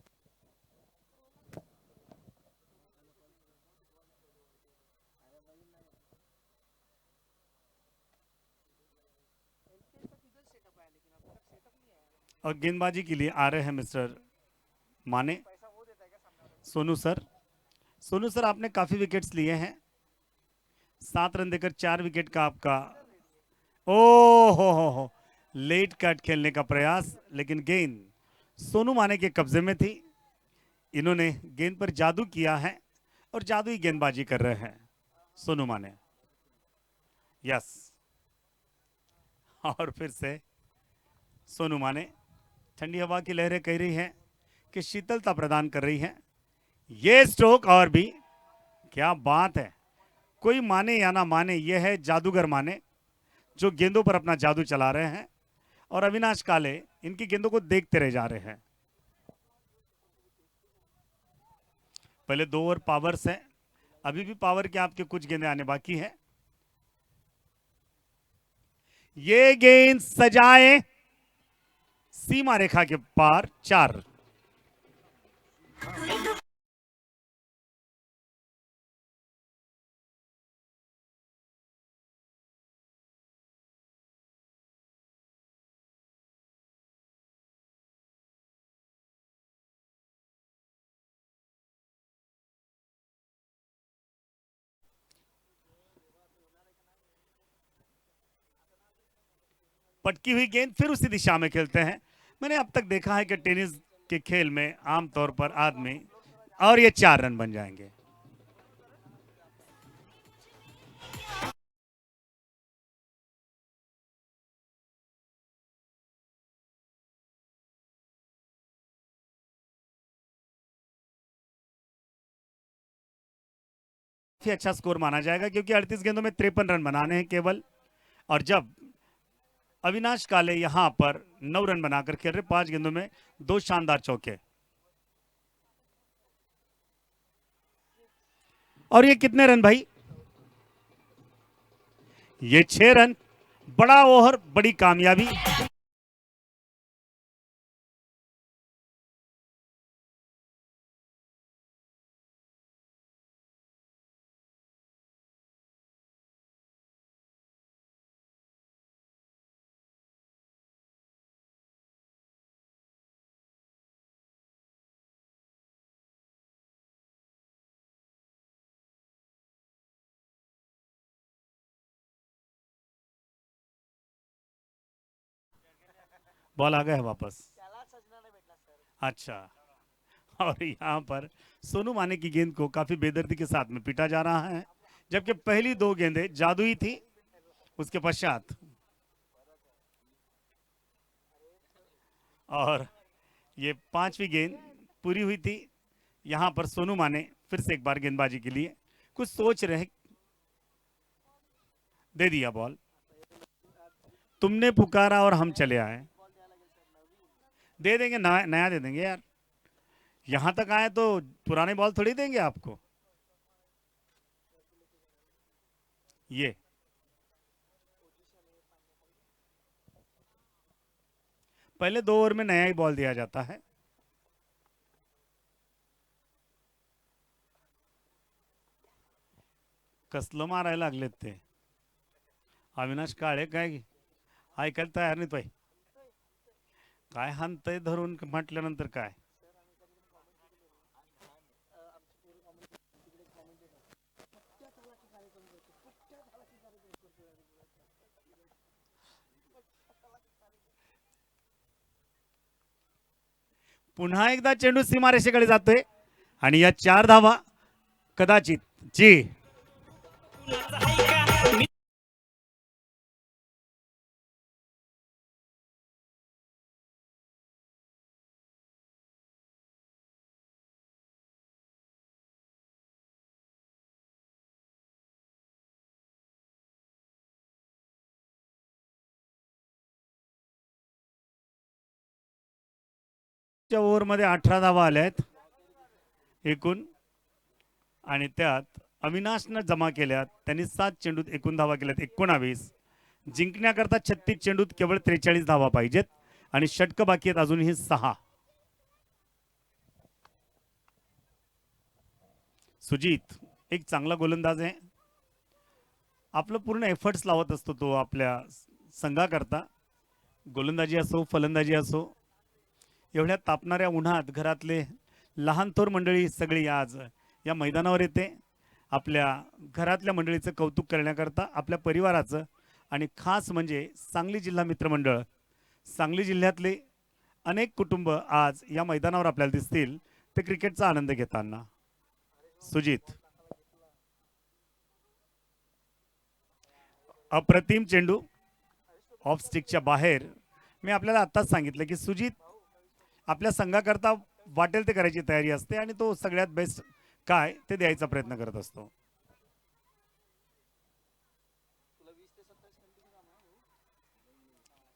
और गेंदबाजी के लिए आ रहे हैं mister Mane. Sonu sir, Sonu sir आपने काफी विकेट्स लिए हैं, 7 रन देकर 4 विकेट का आपका ओ हो लेट कट खेलने का प्रयास, लेकिन गेंद सोनू माने के कब्जे में थी। इन्होंने गेंद पर जादू किया है और जादुई गेंदबाजी कर रहे हैं सोनू माने। यस, और फिर से सोनू माने। ठंडी हवा की लहरें कह रही हैं कि शीतलता प्रदान कर रही हैं। ये स्ट्रोक और भी क्या बात है। कोई माने या ना माने, यह है जादूगर माने जो गेंदों पर अपना जादू चला रहे हैं और अविनाश काले इनकी गेंदों को देखते रह जा रहे हैं। पहले 2 ओवर पावर्स हैं, अभी भी पावर के आपके कुछ गेंदें आने बाकी है। ये गेंद सजाए सीमा रेखा के पार, 4। पटकी हुई गेंद फिर उसी दिशा में खेलते हैं। मैंने अब तक देखा है कि टेनिस के खेल में आमतौर पर आदमी, और ये 4 रन बन जाएंगे। काफी अच्छा स्कोर माना जाएगा क्योंकि 38 गेंदों में 53 रन बनाने हैं केवल। और जब अविनाश काले यहां पर 9 रन बनाकर खेल रहे, 5 गेंदों में 2 शानदार चौके। और ये कितने रन भाई? ये 6 रन। बड़ा ओवर, बड़ी कामयाबी। बॉल आ गया है वापस। अच्छा। और यहाँ पर सोनू माने की गेंद को काफी बेदर्दी के साथ में पीटा जा रहा है, जबकि पहली दो गेंदें जादुई थी। उसके पश्चात और ये पांचवी गेंद पूरी हुई थी। यहाँ पर सोनू माने फिर से एक बार गेंदबाजी के लिए कुछ सोच रहे, दे दिया बॉल। तुमने पुकारा और हम चले आए। दे देंगे, नया नया दे देंगे यार। यहां तक आए तो पुराने बॉल थोड़ी देंगे आपको। ये पहले 2 ओवर में नया ही बॉल दिया जाता है। कसलं मारायला लागलेत ते अविनाश काळे, काय ऐकायला तयार नाही. काय हाणतंय धरून म्हटल्यानंतर काय. पुन्हा एकदा चेंडू सीमारेषेकडे जातोय आणि या 4 धावा कदाचित जी ओव्हरमध्ये 18 धावा आल्या आहेत एकूण, आणि त्यात अविनाशनं जमा केल्यात. त्यांनी 7 चेंडूत एकूण धावा केल्यात 19. जिंकण्याकरता 36 चेंडूत केवळ 43 धावा पाहिजेत आणि षटक बाकी आहेत अजूनही 6. सुजित एक चांगला गोलंदाज आहे. आपलं पूर्ण एफर्ट्स लावत असतो तो आपल्या संघाकरता, गोलंदाजी असो फलंदाजी असो. एवढ्या तापणाऱ्या उन्हात घरातले लहान थोर मंडळी सगळी आज या मैदानावर येते आपल्या घरातल्या मंडळीचं कौतुक करण्याकरता, आपल्या परिवाराचं, आणि खास म्हणजे सांगली जिल्हा मित्रमंडळ, सांगली जिल्ह्यातले अनेक कुटुंब आज या मैदानावर आपल्याला दिसतील ते क्रिकेटचा आनंद घेताना. सुजित अप्रतिम चेंडू ऑफ स्टिकच्या बाहेर. मी आपल्याला आत्ताच सांगितलं की सुजित आपल्या संघाकरता वाटेल ते करायची तयारी असते आणि तो सगळ्यात बेस्ट काय ते द्यायचा प्रयत्न करत असतो.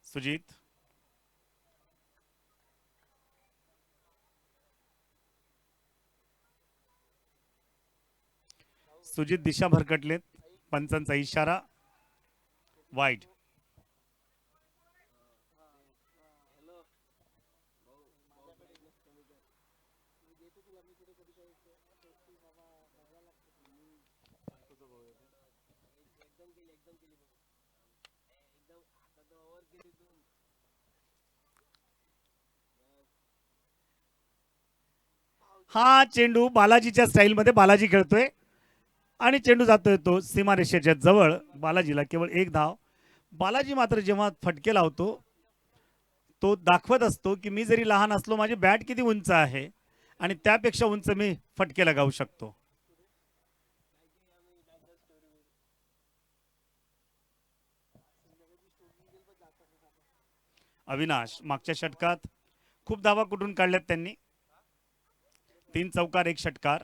सुजित सुजित दिशा भरकटलेत. पंचांचा इशारा वाईट. हा चेंडू बालाजीच्या स्टाईलमध्ये बालाजी खेळतोय आणि चेंडू जातोय तो सीमारेषेच्या जवळ. बालाजीला केवळ 1 धाव. बालाजी मात्र जेव्हा फटके लावतो तो दाखवत असतो की मी जरी लहान असलो माझी बॅट किती उंच आहे आणि त्यापेक्षा उंच मी फटके लगावू शकतो. अविनाश मागच्या षटकात खूप धावा कुठून काढल्यात त्यांनी. 3 चौकार 1 षटकार.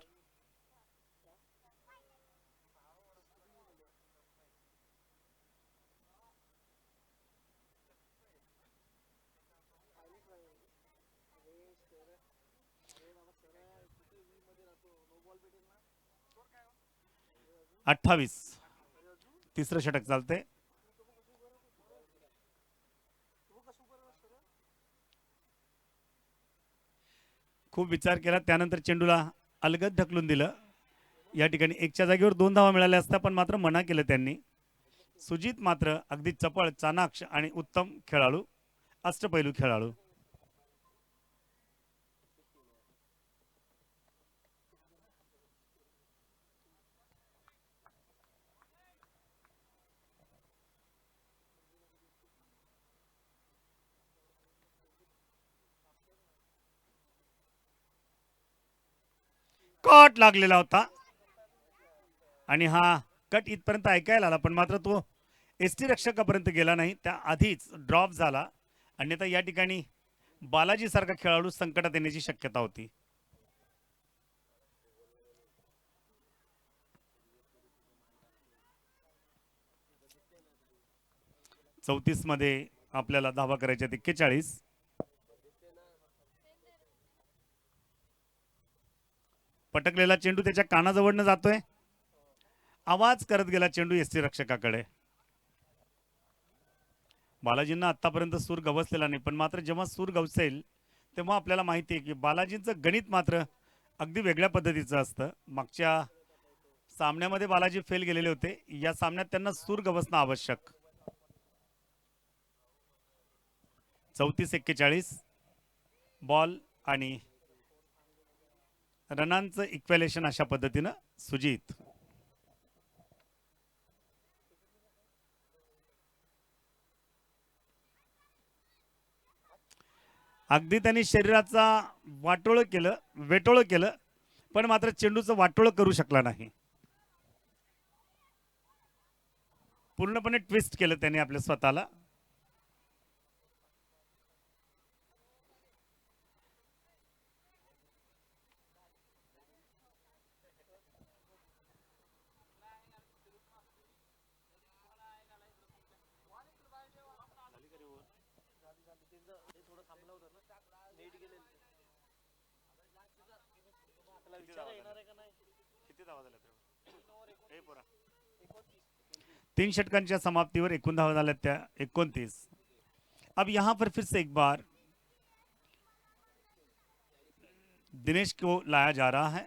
अठ्ठावीस. तिसरं षटक चालते. खूप विचार केला त्यानंतर चेंडूला अलगद ढकलून दिलं. या ठिकाणी 1च्या जागेवर 2 धावा मिळाल्या असत्या पण मात्र मना केलं त्यांनी. सुजित मात्र अगदी चपळ चाणाक्ष आणि उत्तम खेळाडू, अष्टपैलू खेळाडू. कट लागलेला होता आणि हा कट इथपर्यंत ऐकायला आला, पण मात्र तो एसटी रक्षकापर्यंत गेला नाही, त्या आधीच ड्रॉप झाला. अन्यथा या ठिकाणी बालाजी सारखा खेळाडू संकटात येण्याची शक्यता होती. चौतीस मध्ये आपल्याला धावा करायच्या 41. पटकलेला चेंडू त्याच्या कानाजवळनं जातोय, आवाज करत गेला चेंडू एसटी रक्षकाकडे. बालाजींना आतापर्यंत सूर गवसलेला नाही, पण मात्र जेव्हा सूर गवसेल तेव्हा आपल्याला माहिती आहे की बालाजींचं गणित मात्र अगदी वेगळ्या पद्धतीचं असतं. मागच्या सामन्यामध्ये बालाजी फेल गेलेले होते, या सामन्यात त्यांना सूर गवसणं आवश्यक. 34-41 बॉल आणि रनांचं इक्वेलेशन अशा पद्धतीनं सुजित. अगदी त्यांनी शरीराचा वाटोळ केलं, वेटोळ केलं, पण मात्र चेंडूचं वाटोळ करू शकला नाही. पूर्णपणे ट्विस्ट केलं त्यांनी आपल्या स्वतःला. तीन षटकांच्या समाप्तीवर एकूण धावा झाल्या त्या 29. अब यहां पर फिर से एक बार दिनेश को लाया जा रहा है,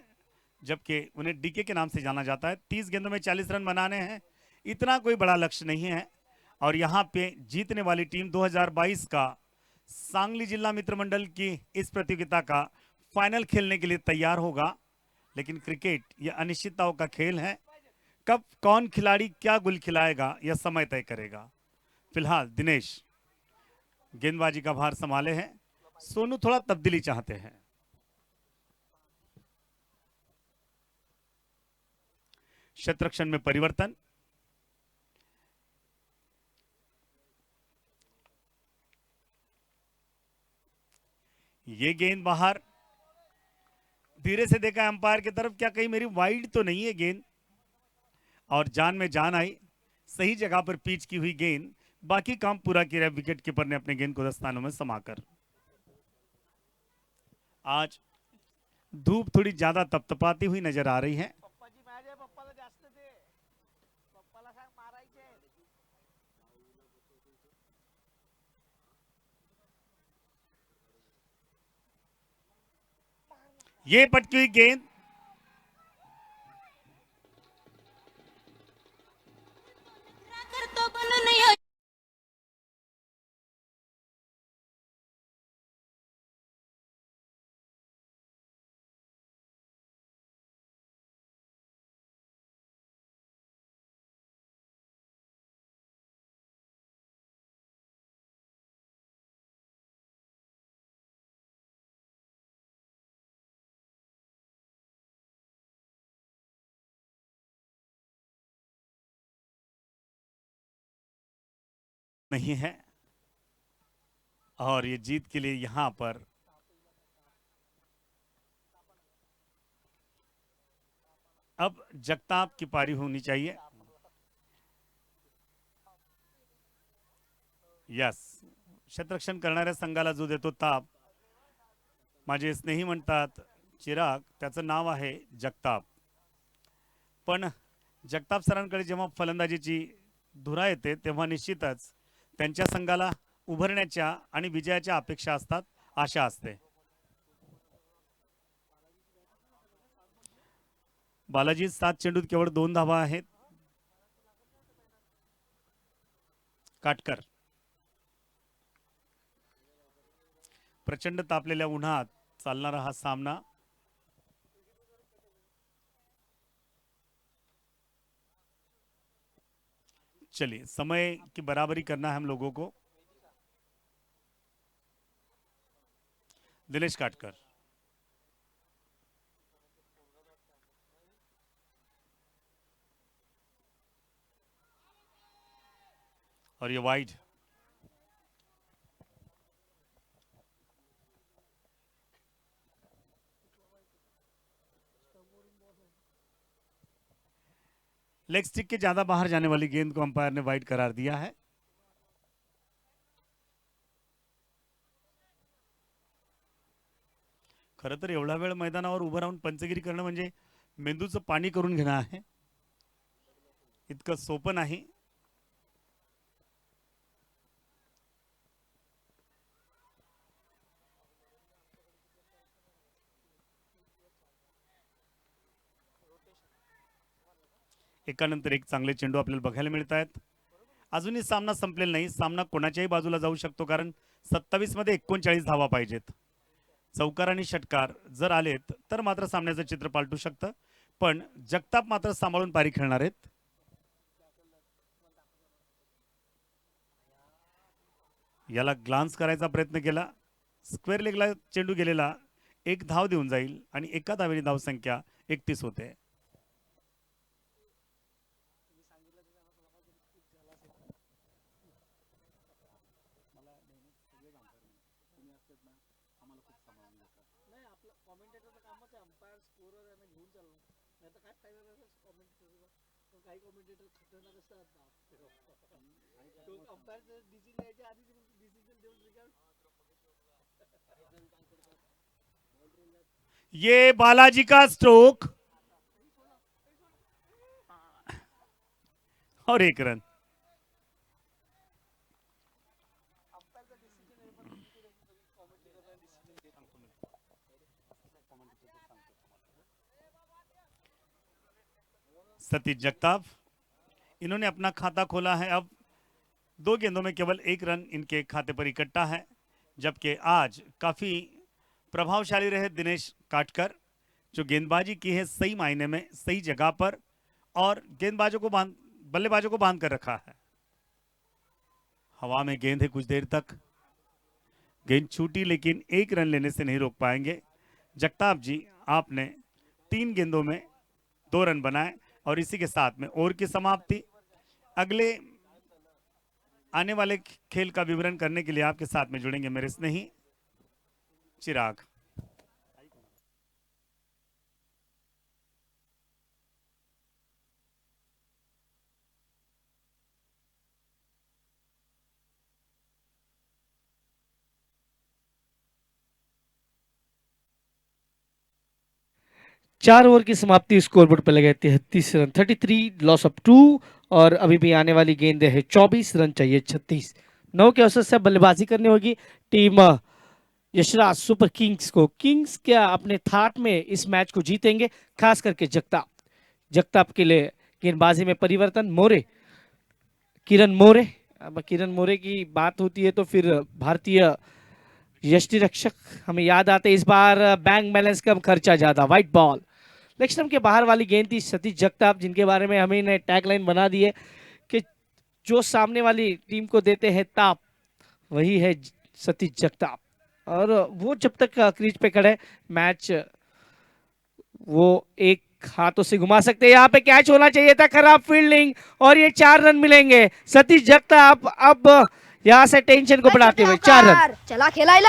जबकि उन्हें डीके के नाम से जाना जाता है. 30 गेंदों में 40 रन बनाने हैं, इतना कोई बड़ा लक्ष्य नहीं है. और यहाँ पे जीतने वाली टीम 2022 का सांगली जिला मित्र मंडल की इस प्रतियोगिता का फाइनल खेलने के लिए तैयार होगा. लेकिन क्रिकेट यह अनिश्चितताओं का खेल है, कब कौन खिलाड़ी क्या गुल खिलाएगा यह समय तय करेगा. फिलहाल दिनेश गेंदबाजी का भार संभाले हैं, सोनू थोड़ा तब्दीली चाहते हैं. शतरक्षण में परिवर्तन. ये गेंद बाहर, धीरे से देखा अंपायर की तरफ, क्या कहीं मेरी वाइड तो नहीं है गेंद, और जान में जान आई. सही जगह पर पिच की हुई गेंद, बाकी काम पूरा किया विकेट कीपर ने अपने गेंद को दस्तानों में समाकर. आज धूप थोड़ी ज्यादा तपतपाती हुई नजर आ रही है. ये पटकी हुई गेंद करतो बनून यो नहीं है, और ये जीत के लिए यहां पर अब जगताप की पारी होनी चाहिए. यस, शतरक्षण करणाऱ्या संघाला जो देतो ताप, माझे स्नेही म्हणतात चिराग, त्याचं नाव आहे जगताप. पण जगताप सरांकडे जेव्हा फलंदाजीची धुरा येते तेव्हा निश्चितच त्यांच्या संघाला उभरण्याच्या आणि विजयाच्या अपेक्षा असतात, आशा असते. बालाजी 7 चेंडूत केवळ 2 धावा आहेत. काटकर प्रचंड तापलेल्या उन्हात चालणारा हा सामना. चलिए, समय की बराबरी करना है हम लोगों को. दिनेश काटकर और ये वाइड। लेग स्टिक के ज्यादा बाहर जाने वाली गेंद को अंपायर ने वाइड करार दिया है। खरं तर एवढा वेळ मैदानावर उभं राहून पंचगिरी करणं म्हणजे मेंदूचं पाणी करून घेणं आहे, इतकं सोपं नाही. एकानंतर एक चांगले चेंडू आपल्याला बघायला मिळत आहेत. अजूनही सामना संपलेला नाही. सामना कोणाच्याही बाजूला जाऊ शकतो, कारण 27 मध्ये 39 धावा पाहिजेत. चौकार आणि षटकार जर आलेत तर मात्र सामन्याचं चित्र पालटू शकतं, पण जगताप मात्र सांभाळून पारी खेळणार आहेत. याला ग्लान्स करायचा प्रयत्न केला, स्क्वेअर लेगला चेंडू गेलेला, एक धाव देऊन जाईल आणि एका धावेने धावसंख्या 31 होते. ये बालाजी का स्ट्रोक और एक रन. सतीश जगताप, इन्होंने अपना खाता खोला है. अब 2 गेंदों में केवल 1 रन इनके खाते पर इकट्ठा है, जबकि आज काफी प्रभावशाली रहे दिनेश काटकर, जो गेंदबाजी की है सही मायने में सही जगह पर, और बल्लेबाजों को बांध कर रखा है. हवा में गेंद है कुछ देर तक, गेंद छूटी लेकिन 1 रन लेने से नहीं रोक पाएंगे. जगताप जी, आपने 3 गेंदों में 2 रन बनाए और इसी के साथ में ओवर की समाप्ति. अगले आने वाले खेल का विवरण करने के लिए आपके साथ में जुड़ेंगे मेरे स्नेही चिराग. चार ओवर की समाप्ति, स्कोरबोर्ड पर लगे 33 रन, 33 लॉस ऑफ 2, और अभी भी आने वाली गेंदें है 24 रन चाहिए 36. 9 के औसत से बल्लेबाजी करनी होगी टीम यशराज सुपर किंग्स को. किंग्स क्या अपने थाट में इस मैच को जीतेंगे, खास करके जगताप के लिए गेंदबाजी में परिवर्तन. किरण मोरे, अब किरण मोरे की बात होती है तो फिर भारतीय यष्टि रक्षक हमें याद आते. इस बार बैंक बैलेंस कम, खर्चा ज्यादा. व्हाइट बॉल, लेग स्टंप के बाहर वाली गेंद थी. सतीश जगताप, जिनके बारे में हमें ने टैगलाइन बना दी है कि जो सामने वाली टीम को देते हैं ताप, वही है सतीश जगताप, और वो जब तक क्रीज पे खड़े मैच वो एक हाथों से घुमा सकते हैं. यहाँ पे कैच होना चाहिए था, खराब फील्डिंग, और ये 4 रन मिलेंगे. सतीश जगताप अब यहाँ से टेंशन को बढ़ाते हुए 4 रन. चला खेलायला.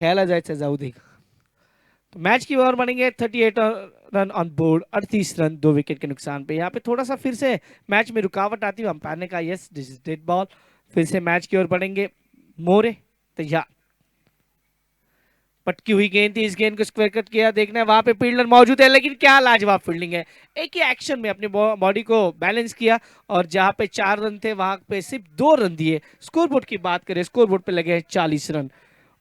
खेला जायचं जाऊ दे. तो मैच की ओवर बनेंगे 38 run on board, 38 run 2 wicket के नुकसान पे. यहाँ पे थोड़ा सा फिर से मैच में रुकावट आती हुई, अंपायर ने कहा yes this is dead ball. फिर से मैच की ओर बढ़ेंगे. मोरे तैयार, पटकी हुई गेंद थी, इस गेंद को स्क्वायर कट किया. देखना है वहां पे फील्डर मौजूद है, लेकिन क्या लाजवाब फील्डिंग है. एक ही एक्शन में अपनी बॉडी को बैलेंस किया, और जहां पे 4 रन थे वहां पे सिर्फ 2 रन दिए. स्कोरबोर्ड की बात करें, स्कोरबोर्ड पे लगे हैं 40 रन.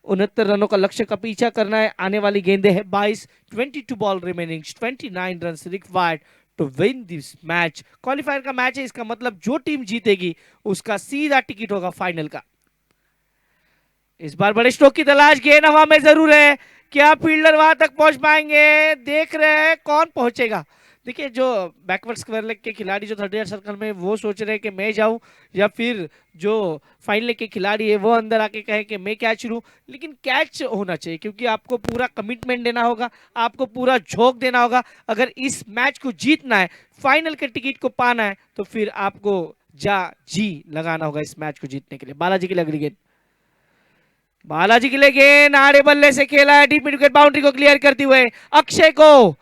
69 रनों का लक्ष्य का पीछा करना है. आने वाली गेंदें है 22, 22 ball remaining, 29 run required to win this match. Qualifier का मैच है, इसका मतलब जो टीम जीतेगी उसका सीधा टिकट होगा फाइनल का. इस बार बड़े स्ट्रोक की तलाश, गेंद हवा में जरूर है. क्या फील्डर वहां तक पहुंच पाएंगे, देख रहे हैं कौन पहुंचेगा. देखिए जो बैकवर्ड स्क्वायर लेग के खिलाड़ी जो 38 सर्कल में वो सोच रहे हैं कि मैं जाऊं, या फिर जो फाइन लेग के खिलाड़ी है वो अंदर आके कहे कि मैं कैच लूं। लेकिन कैच होना चाहिए क्योंकि आपको पूरा कमिटमेंट देना होगा, आपको पूरा झोंक देना होगा। अगर इस मैच को जीतना है, फाइनल के टिकट को पाना है, तो फिर आपको जा जी लगाना होगा इस मैच को जीतने के लिए। बालाजी की लग रही गेंद, बालाजी के लिए गेंद आड़े बल्ले से खेला है, डीप मिड विकेट बाउंड्री को क्लियर करते हुए अक्षय को।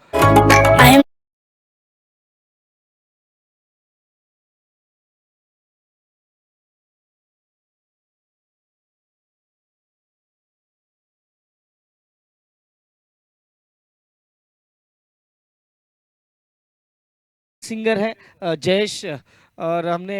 सिंगर है जयेश, और हमने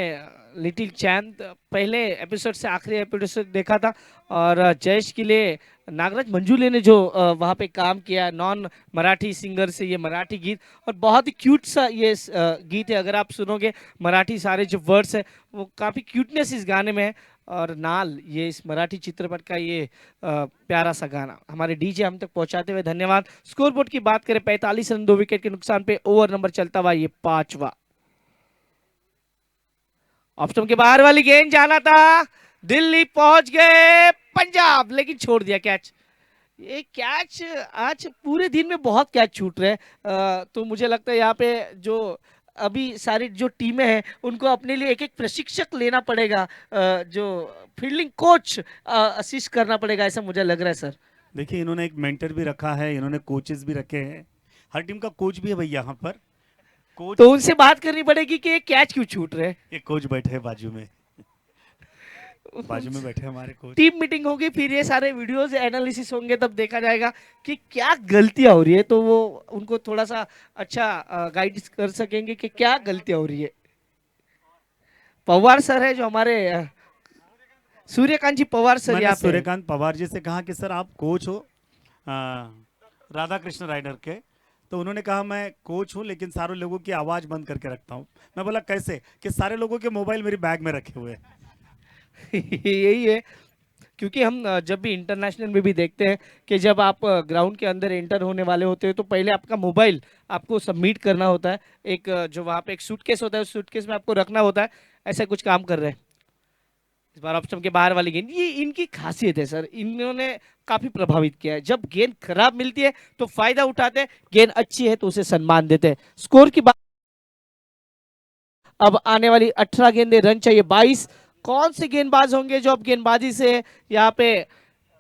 लिटिल चैंद पहले एपिसोड से आखिरी एपिसोड देखा था। और जयेश के लिए नागराज मंजूले ने जो वहाँ पे काम किया, नॉन मराठी सिंगर से ये मराठी गीत, और बहुत ही क्यूट सा ये गीत है। अगर आप सुनोगे मराठी सारे जो वर्ड्स है वो काफ़ी क्यूटनेस इस गाने में है। और नाल ये इस मराठी चित्रपट का ये प्यारा सा गाना हमारे डीजे हम तक पहुंचाते हुए धन्यवाद। स्कोर बोर्ड की बात करें 45 रन 2 विकेट के नुकसान पे ओवर नंबर चलता हुआ ये 5वां। ऑफ स्टंप के बाहर वाली गेंद जाना था, दिल्ली पहुंच गए पंजाब, लेकिन छोड़ दिया कैच। ये कैच आज पूरे दिन में बहुत कैच छूट रहे हैं। तो मुझे लगता है यहाँ पे जो अभी सारी जो टीमें हैं उनको अपने लिए एक एक प्रशिक्षक लेना पड़ेगा, जो फील्डिंग कोच असिस्ट करना पड़ेगा, ऐसा मुझे लग रहा है सर। देखिए इन्होंने एक मेंटर भी रखा है, इन्होंने कोचेस भी रखे हैं, हर टीम का कोच भी है भाई यहाँ पर। कोच तो उनसे बात करनी पड़ेगी कि ये कैच क्यों छूट रहे हैं। एक कोच बैठे हैं बाजू में बैठे हैं हमारे कोच। टीम मीटिंग होगी, फिर ये सारे वीडियोस एनालिसिस होंगे, तब देखा जाएगा कि क्या गलतियां हो रही है, तो वो उनको थोड़ा सा अच्छा गाइड कर सकेंगे कि क्या गलतियां हो रही है। पवार सर है जो हमारे सूर्यकांत जी पवार सर मैंने यहाँ पे हैं। सूर्यकांत पवार जी से कहा कि सर आप कोच हो राधा कृष्ण राइडर के, तो उन्होंने कहा मैं कोच हूँ लेकिन सारे लोगों की आवाज़ बंद करके रखता हूँ। मैं बोला कैसे, कि सारे लोगों के मोबाइल मेरी बैग में रखे हुए हैं। यही है, क्योंकि हम जब भी इंटरनेशनल में भी देखते हैं कि जब आप ग्राउंड के अंदर एंटर होने वाले होते हैं तो पहले आपका मोबाइल आपको सबमिट करना होता है। एक जो वहाँ पे एक सूटकेस होता है, उस सूटकेस में आपको रखना होता है। ऐसा कुछ काम कर रहे हैं इस बार ऑप्शन के बाहर वाली गेंद। ये इनकी खासियत है सर, इन्होंने काफी प्रभावित किया है। जब गेंद खराब मिलती है तो फायदा उठाते हैं, गेंद अच्छी है तो उसे सम्मान देते हैं। स्कोर की बात, अब आने वाली 18 गेंदें, रन चाहिए 22। कौन से गेंदबाज होंगे जो अब गेंदबाजी से यहाँ पे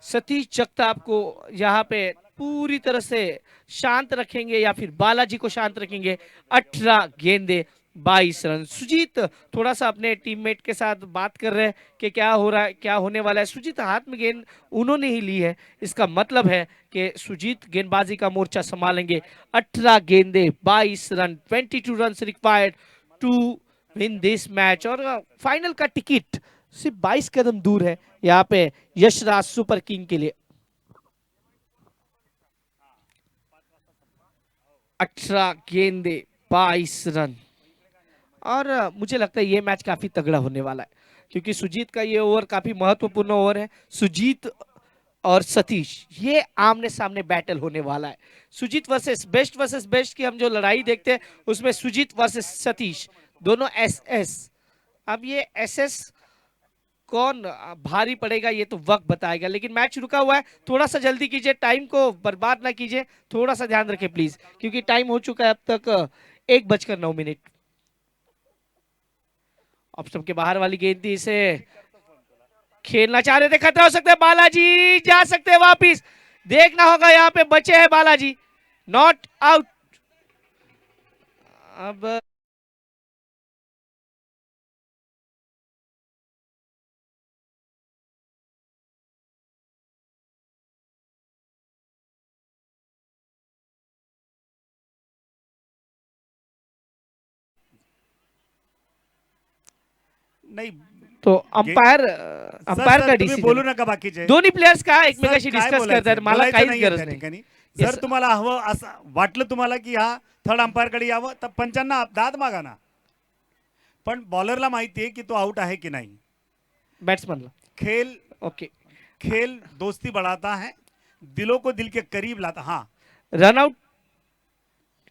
सतीश जगताप को यहाँ पे पूरी तरह से शांत रखेंगे या फिर बालाजी को शांत रखेंगे। 18 गेंदे 22 रन। सुजीत थोड़ा सा अपने टीममेट के साथ बात कर रहे हैं कि क्या हो रहा है, क्या होने वाला है। सुजीत हाथ में गेंद उन्होंने ही ली है, इसका मतलब है कि सुजीत गेंदबाजी का मोर्चा संभालेंगे। 18 गेंदे 22 run, 22 run required to win this match. और फाइनल का टिकट सिर्फ 22 कदम दूर है यहाँ पे यशराज सुपर किंग के लिए। 18 गेंदे 22 रन। और मुझे लगता है ये मैच काफी तगड़ा होने वाला है क्योंकि सुजीत का ये ओवर काफी महत्वपूर्ण ओवर है। सुजीत और सतीश ये आमने सामने बैटल होने वाला है। सुजीत वर्सेस बेस्ट की हम जो लड़ाई देखते हैं उसमें सुजीत वर्सेस सतीश दोनों एसएस। अब ये एसएस कौन भारी पड़ेगा ये तो वक्त बताएगा, लेकिन मैच रुका हुआ है। थोड़ा सा जल्दी कीजिए, टाइम को बर्बाद ना कीजिए, थोड़ा सा ध्यान रखें प्लीज, क्योंकि टाइम हो चुका है अब तक 1:09। ऑप्शन के बाहर वाली गेंद थी, इसे खेलना चाह रहे थे, खतरा हो सकता है। बालाजी जा सकते हैं वापिस, देखना होगा यहाँ पे बचे हैं बालाजी, नॉट आउट। अब नाही तो अंपायर सर अंपायर सर का तुम्ही डिसिजन बोलू नका बाकीचे दोन्ही प्लेयर्स का सर एकमेकाशी काय डिस्कस बोलायचं? करतात, मला बोलायचं काहीच नाहीये गरज त्या नाही। ठिकाणी. Yes, जर तुम्हाला हवं असं वाटलं तुम्हाला की हा थर्ड अंपायर कडे यावं तर पंचांना दाद मागा ना, पण बॉलरला माहिती आहे की तो आउट आहे की नाही. बॅट्समॅनला खेल ओके। खेल दोस्ती बढ़ाता है, दिलों को दिल के करीब लाता. हाँ run out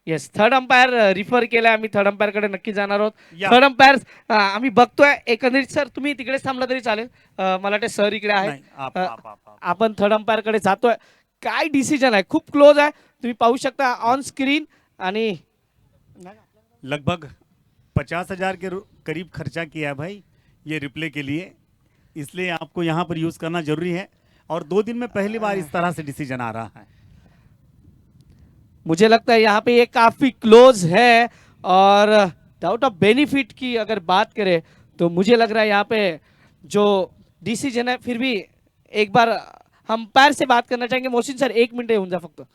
yes, third umpire refer केलाय आम्ही. थर्ड अंपायर कडे नक्की जाणार आहोत. या. थर्ड अंपायर आम्ही बघतोय एकंदरीत. सर तुम्ही तिकडेच थांबला तरी चालेल. मला वाटतं सर इकडे आहेत. नाही आप अ, आप आप आप आपण थर्ड अंपायर कडे जातोय. काय डिसिजन आहे, खूप क्लोज आहे. तुम्ही पाहू शकता ऑन स्क्रीन. आणि लगभग 50,000 के करीब खर्चा किया है भाई ये रिप्ले के लिए, इसलिए आपको यहाँ पर यूज करना जरूरी है। और 2 दिन में पहली बार इस तरह से डिसीजन आ रहा है। मुझे लगता है यहाँ पे ये काफी क्लोज है. और डाउट ऑफ बेनिफिट की अगर बात करें तो मुझे लग रहा है यहाँ पे जो डिसीजन है, फिर भी एक बार अंपायर से बात करना चाहेंगे. मोहसिन सर 1 मिनिट येऊन जा फक्त.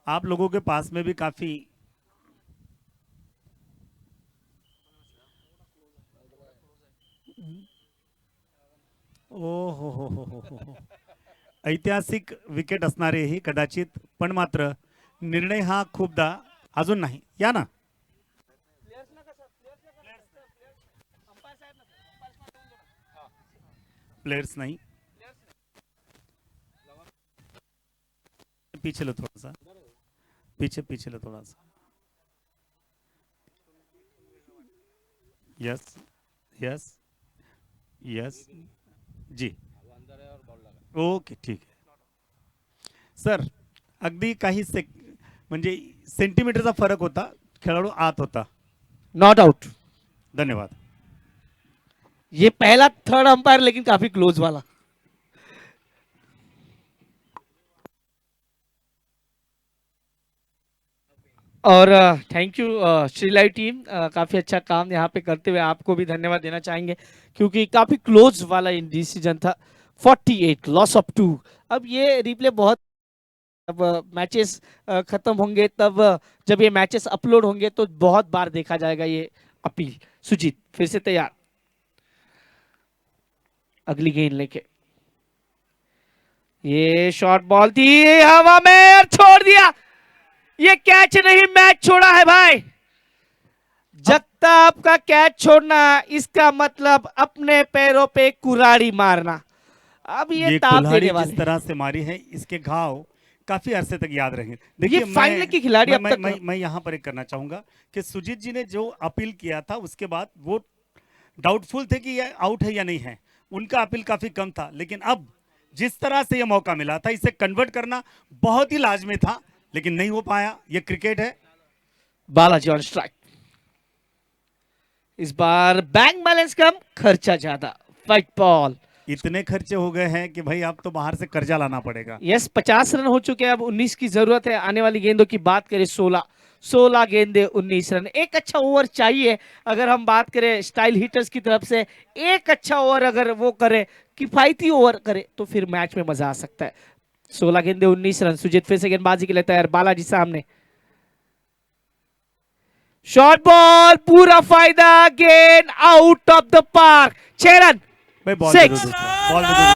आप लोगों के पास में भी काफी ओ हो. ऐतिहासिक विकेट असणारे ही कदाचित, पण मात्र निर्णय हा खूपदा अजून नाही या ना. प्लेयर्स नहीं, पीछे लो थोड़ा सा, पीछे लो थोड़ा सा. यस यस यस जी, ओके ठीक आहे सर. अगदी काही म्हणजे सेंटीमीटरचा फरक होता, खेळाडू आत होता. Not out. धन्यवाद. ये पहला थर्ड अंपायर लेकिन काफी क्लोज वाला. और thank you Shri live team, काफी अच्छा काम यहाँ पे करते हुए आपको भी धन्यवाद देना चाहेंगे क्योंकि काफी क्लोज वाला डिसीजन था. 48 लॉस ऑफ 2. अब ये रिप्ले बहुत, अब मैचेस खत्म होंगे तब जब ये मैचेस अपलोड होंगे तो बहुत बार देखा जाएगा ये अपील. सुजीत फिर से तैयार, अगली गेंद लेके. ये शॉर्ट बॉल थी हवा में और छोड़ दिया. ये कैच नहीं, मैच छोड़ा है भाई. जगताप का कैच छोड़ना, इसका मतलब अपने पैरों पे कुराड़ी मारना. अब ये ताप कुल्हाड़ी देने जिस वाले. तरह से मारी है, इसके घाव काफी अरसे तक याद रहेंगे. ये फाइनल के खिलाड़ी अब तक मैं यहाँ पर एक करना चाहूंगा कि सुजीत जी ने जो अपील किया था उसके बाद वो डाउटफुल थे कि ये आउट है या नहीं है. उनका अपील काफी कम था, लेकिन अब जिस तरह से ये मौका मिला था इसे कन्वर्ट करना बहुत ही लाजमी था, लेकिन नहीं हो पाया. ये क्रिकेट है. Balaji on strike. इस बार बैंक बैलेंस कम, खर्चा ज्यादा. White ball. इतने खर्चे हो गए हैं कि भाई अब तो बाहर से कर्जा लाना पड़ेगा. यस, 50 रन हो चुके हैं. अब 19 की जरूरत है. आने वाली गेंदों की बात करें 16 गेंदे 19 रन. एक अच्छा ओवर चाहिए. अगर हम बात करें स्टाइल हिटर्स की तरफ से, एक अच्छा ओवर अगर वो करे, किफायती ओवर करे, तो फिर मैच में मजा आ सकता है. 16 गेंदे 19 रन. सुजीत फिर से गेंदबाजी के लिए तैयार. बालाजी सामने. शॉर्ट बॉल, पूरा फायदा. गेंद out of the park. 6 run. भाई बॉल दे दो, Six. बॉल दे दो.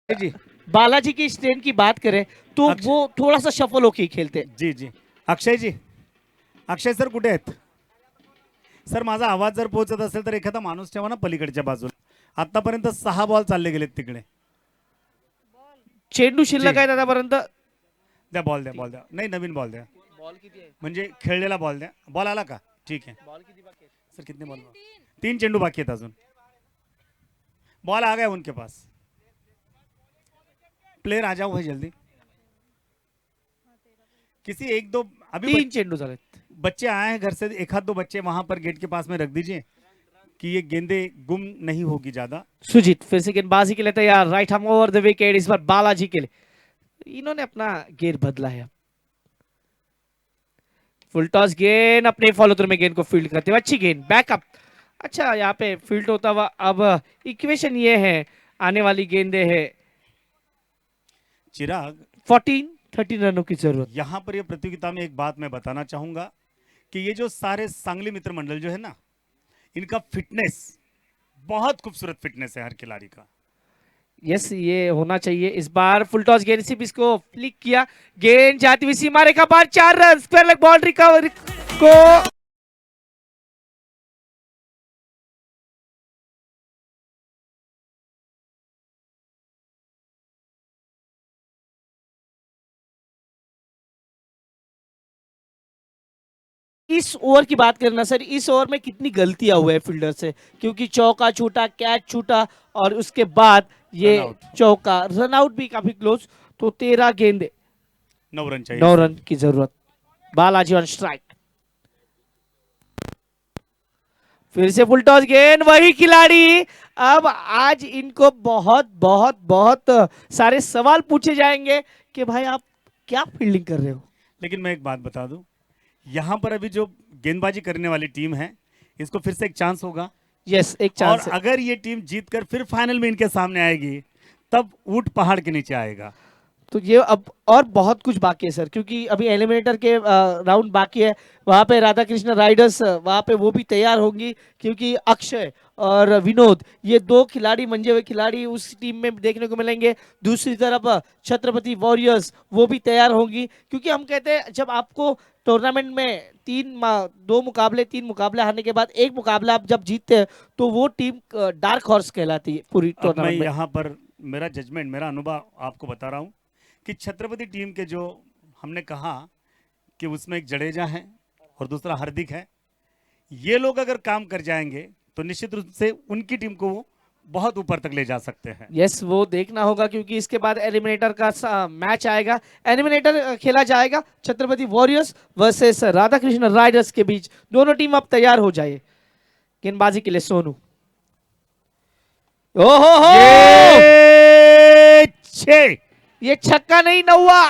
जी, बालाजी की स्ट्रेन की बात करें तो अक्षय- वो थोड़ा सा शफल होके ही खेलते हैं. जी जी. अक्षय सर कुठे आहेत सर? माझा आवाज जर पोहोचत असेल तर एखादा माणूस ठेवा ना पलीकडच्या बाजूला. आतापर्यंत 6 बॉल चालले गेलेत तिकडे. चेंडू शिल्लक जी. आहे आतापर्यंत. द्या बॉल द्या. नाही, नवीन बॉल द्या. म्हणजे खेळलेला बॉल द्या. बॉल आला का? ठीक है सर. कितने बॉल? 3 चेंडू बाकी आहेत अजून. बॉल आ गया उनके पास. प्लेयर आ जाओ भाई जल्दी. किसी एक दो अभी 3 चेंडू झालेत. बच्चे आए हैं घर से, एक आध दो बच्चे वहां पर गेट के पास में रख दीजिए कि ये गेंदे गुम नहीं होगी ज्यादा. सुजीत फिर से गेंदबाजी के लिए तैयार. Right arm over the wicket. इस बार बालाजी के लिए. इन्होंने अपना गेयर बदला है. फुल टॉस गेंद अपने फॉलो थ्रू में गेंद को फील्ड करते हुए अच्छी गेंद. बैकअप. अच्छा, यहाँ पे फील्ड होता हुआ. अब इक्वेशन ये है, आने वाली गेंदे है. चिराग, 13 रनों की जरूरत. यहाँ पर ये प्रतियोगिता में एक बात मैं बताना चाहूंगा कि ये जो सारे सांगली मित्र मंडल जो है ना, इनका फिटनेस बहुत खूबसूरत फिटनेस है हर खिलाड़ी का. यस ये होना चाहिए इस बार। फुल टॉस गेंद सिर्फ इसको फ्लिक किया, गेंद जाती हुई सीमा रेखा पार, 4 run, square leg ball recover को इस ओवर की बात करना सर, इस ओवर में कितनी गलतियां हुए हैं फील्डर से, क्योंकि चौका छूटा, कैच छूटा और उसके बाद ये रन आउट। चौका, रन आउट भी काफी क्लोज। तो 13 गेंदे, 9 रन चाहिए। 9 रन की जरूरत। बालाजी ऑन स्ट्राइक, फिर से फुल टॉस गेंद, वही खिलाड़ी। अब आज इनको बहुत बहुत बहुत सारे सवाल पूछे जाएंगे कि भाई आप क्या फील्डिंग कर रहे हो। लेकिन मैं एक बात बता दूं, यहाँ पर अभी जो गेंदबाजी करने वाली टीम है, इसको फिर से एक चांस होगा। यस एक और चांस है। अगर ये टीम जीतकर फिर फाइनल में इनके सामने आएगी, तब ऊंट पहाड़ के नीचे आएगा। तो ये अब और बहुत कुछ बाकी है सर, क्योंकि अभी एलिमिनेटर के राउंड बाकी है। वहां पे राधा कृष्ण राइडर्स वहां पे वो भी तैयार होंगी, क्योंकि अक्षय और विनोद ये 2 खिलाड़ी, मंजे हुए खिलाड़ी उस टीम में देखने को मिलेंगे। दूसरी तरफ छत्रपति वॉरियर्स वो भी तैयार होंगी, क्योंकि हम कहते हैं जब आपको टूर्नामेंट में 2 मुकाबले 3 मुकाबले हारने के बाद एक मुकाबला आप जब जीतते हैं तो वो टीम डार्क हॉर्स कहलाती है पूरी अब मैं टूर्नामेंट में। यहाँ पर मेरा जजमेंट, मेरा अनुभव आपको बता रहा हूँ कि छत्रपति टीम के जो हमने कहा कि उसमें एक जडेजा है और दूसरा हार्दिक है, ये लोग अगर काम कर जाएंगे तो निश्चित रूप से उनकी टीम को वो बहुत ऊपर तक ले जा सकते हैं। यस वो देखना होगा, क्योंकि इसके बाद एलिमिनेटर का मैच आएगा। एलिमिनेटर खेला जाएगा Chhatrapati warriors versus Radha Krishna riders के बीच। दोनों टीम अब तैयार हो जाइए गेंदबाजी के लिए। सोनू, ओहो हो, ये 6 ये छक्का नहीं, नौवा।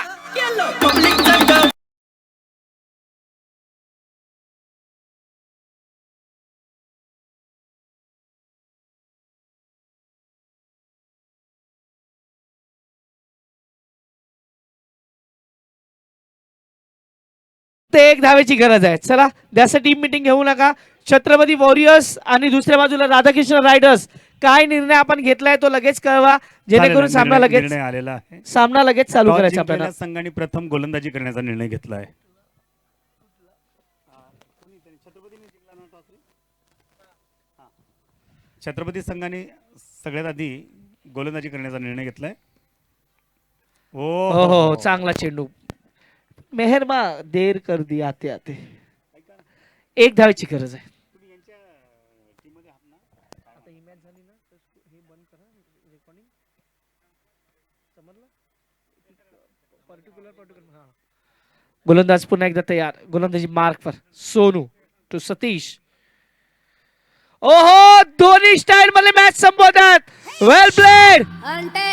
ते 1 धावेची गरज आहे। चला द्याचं टीम मीटिंग घेऊ नका। छत्रपती वॉरियर्स आणि दुसऱ्या बाजूला राधाकृष्ण रायडर्स, काय निर्णय आपण घेतलाय तो लगेच कळवा, जेणेकरून सामना लगेच निर्णय आलेला आहे। चालू टॉस करायचा आपल्याला। जिंकलेल्या संघाने प्रथम गोलंदाजी करण्याचा निर्णय घेतला आहे। छत्रपती संघाने सगळ्यात आधी गोलंदाजी करण्याचा निर्णय घेतलाय। हो हो चांगला चेंडू, मेहरमा देर कर दी आते आते। 1 धावेची गरज आहे। गोलंदाज पुन्हा एकदा तयार, गोलंदाजी मार्क पर। सोनू टू सतीश, ओहो दोन्ही स्टाईल मध्ये मॅच संबोधन, वेल प्लेड। अंटे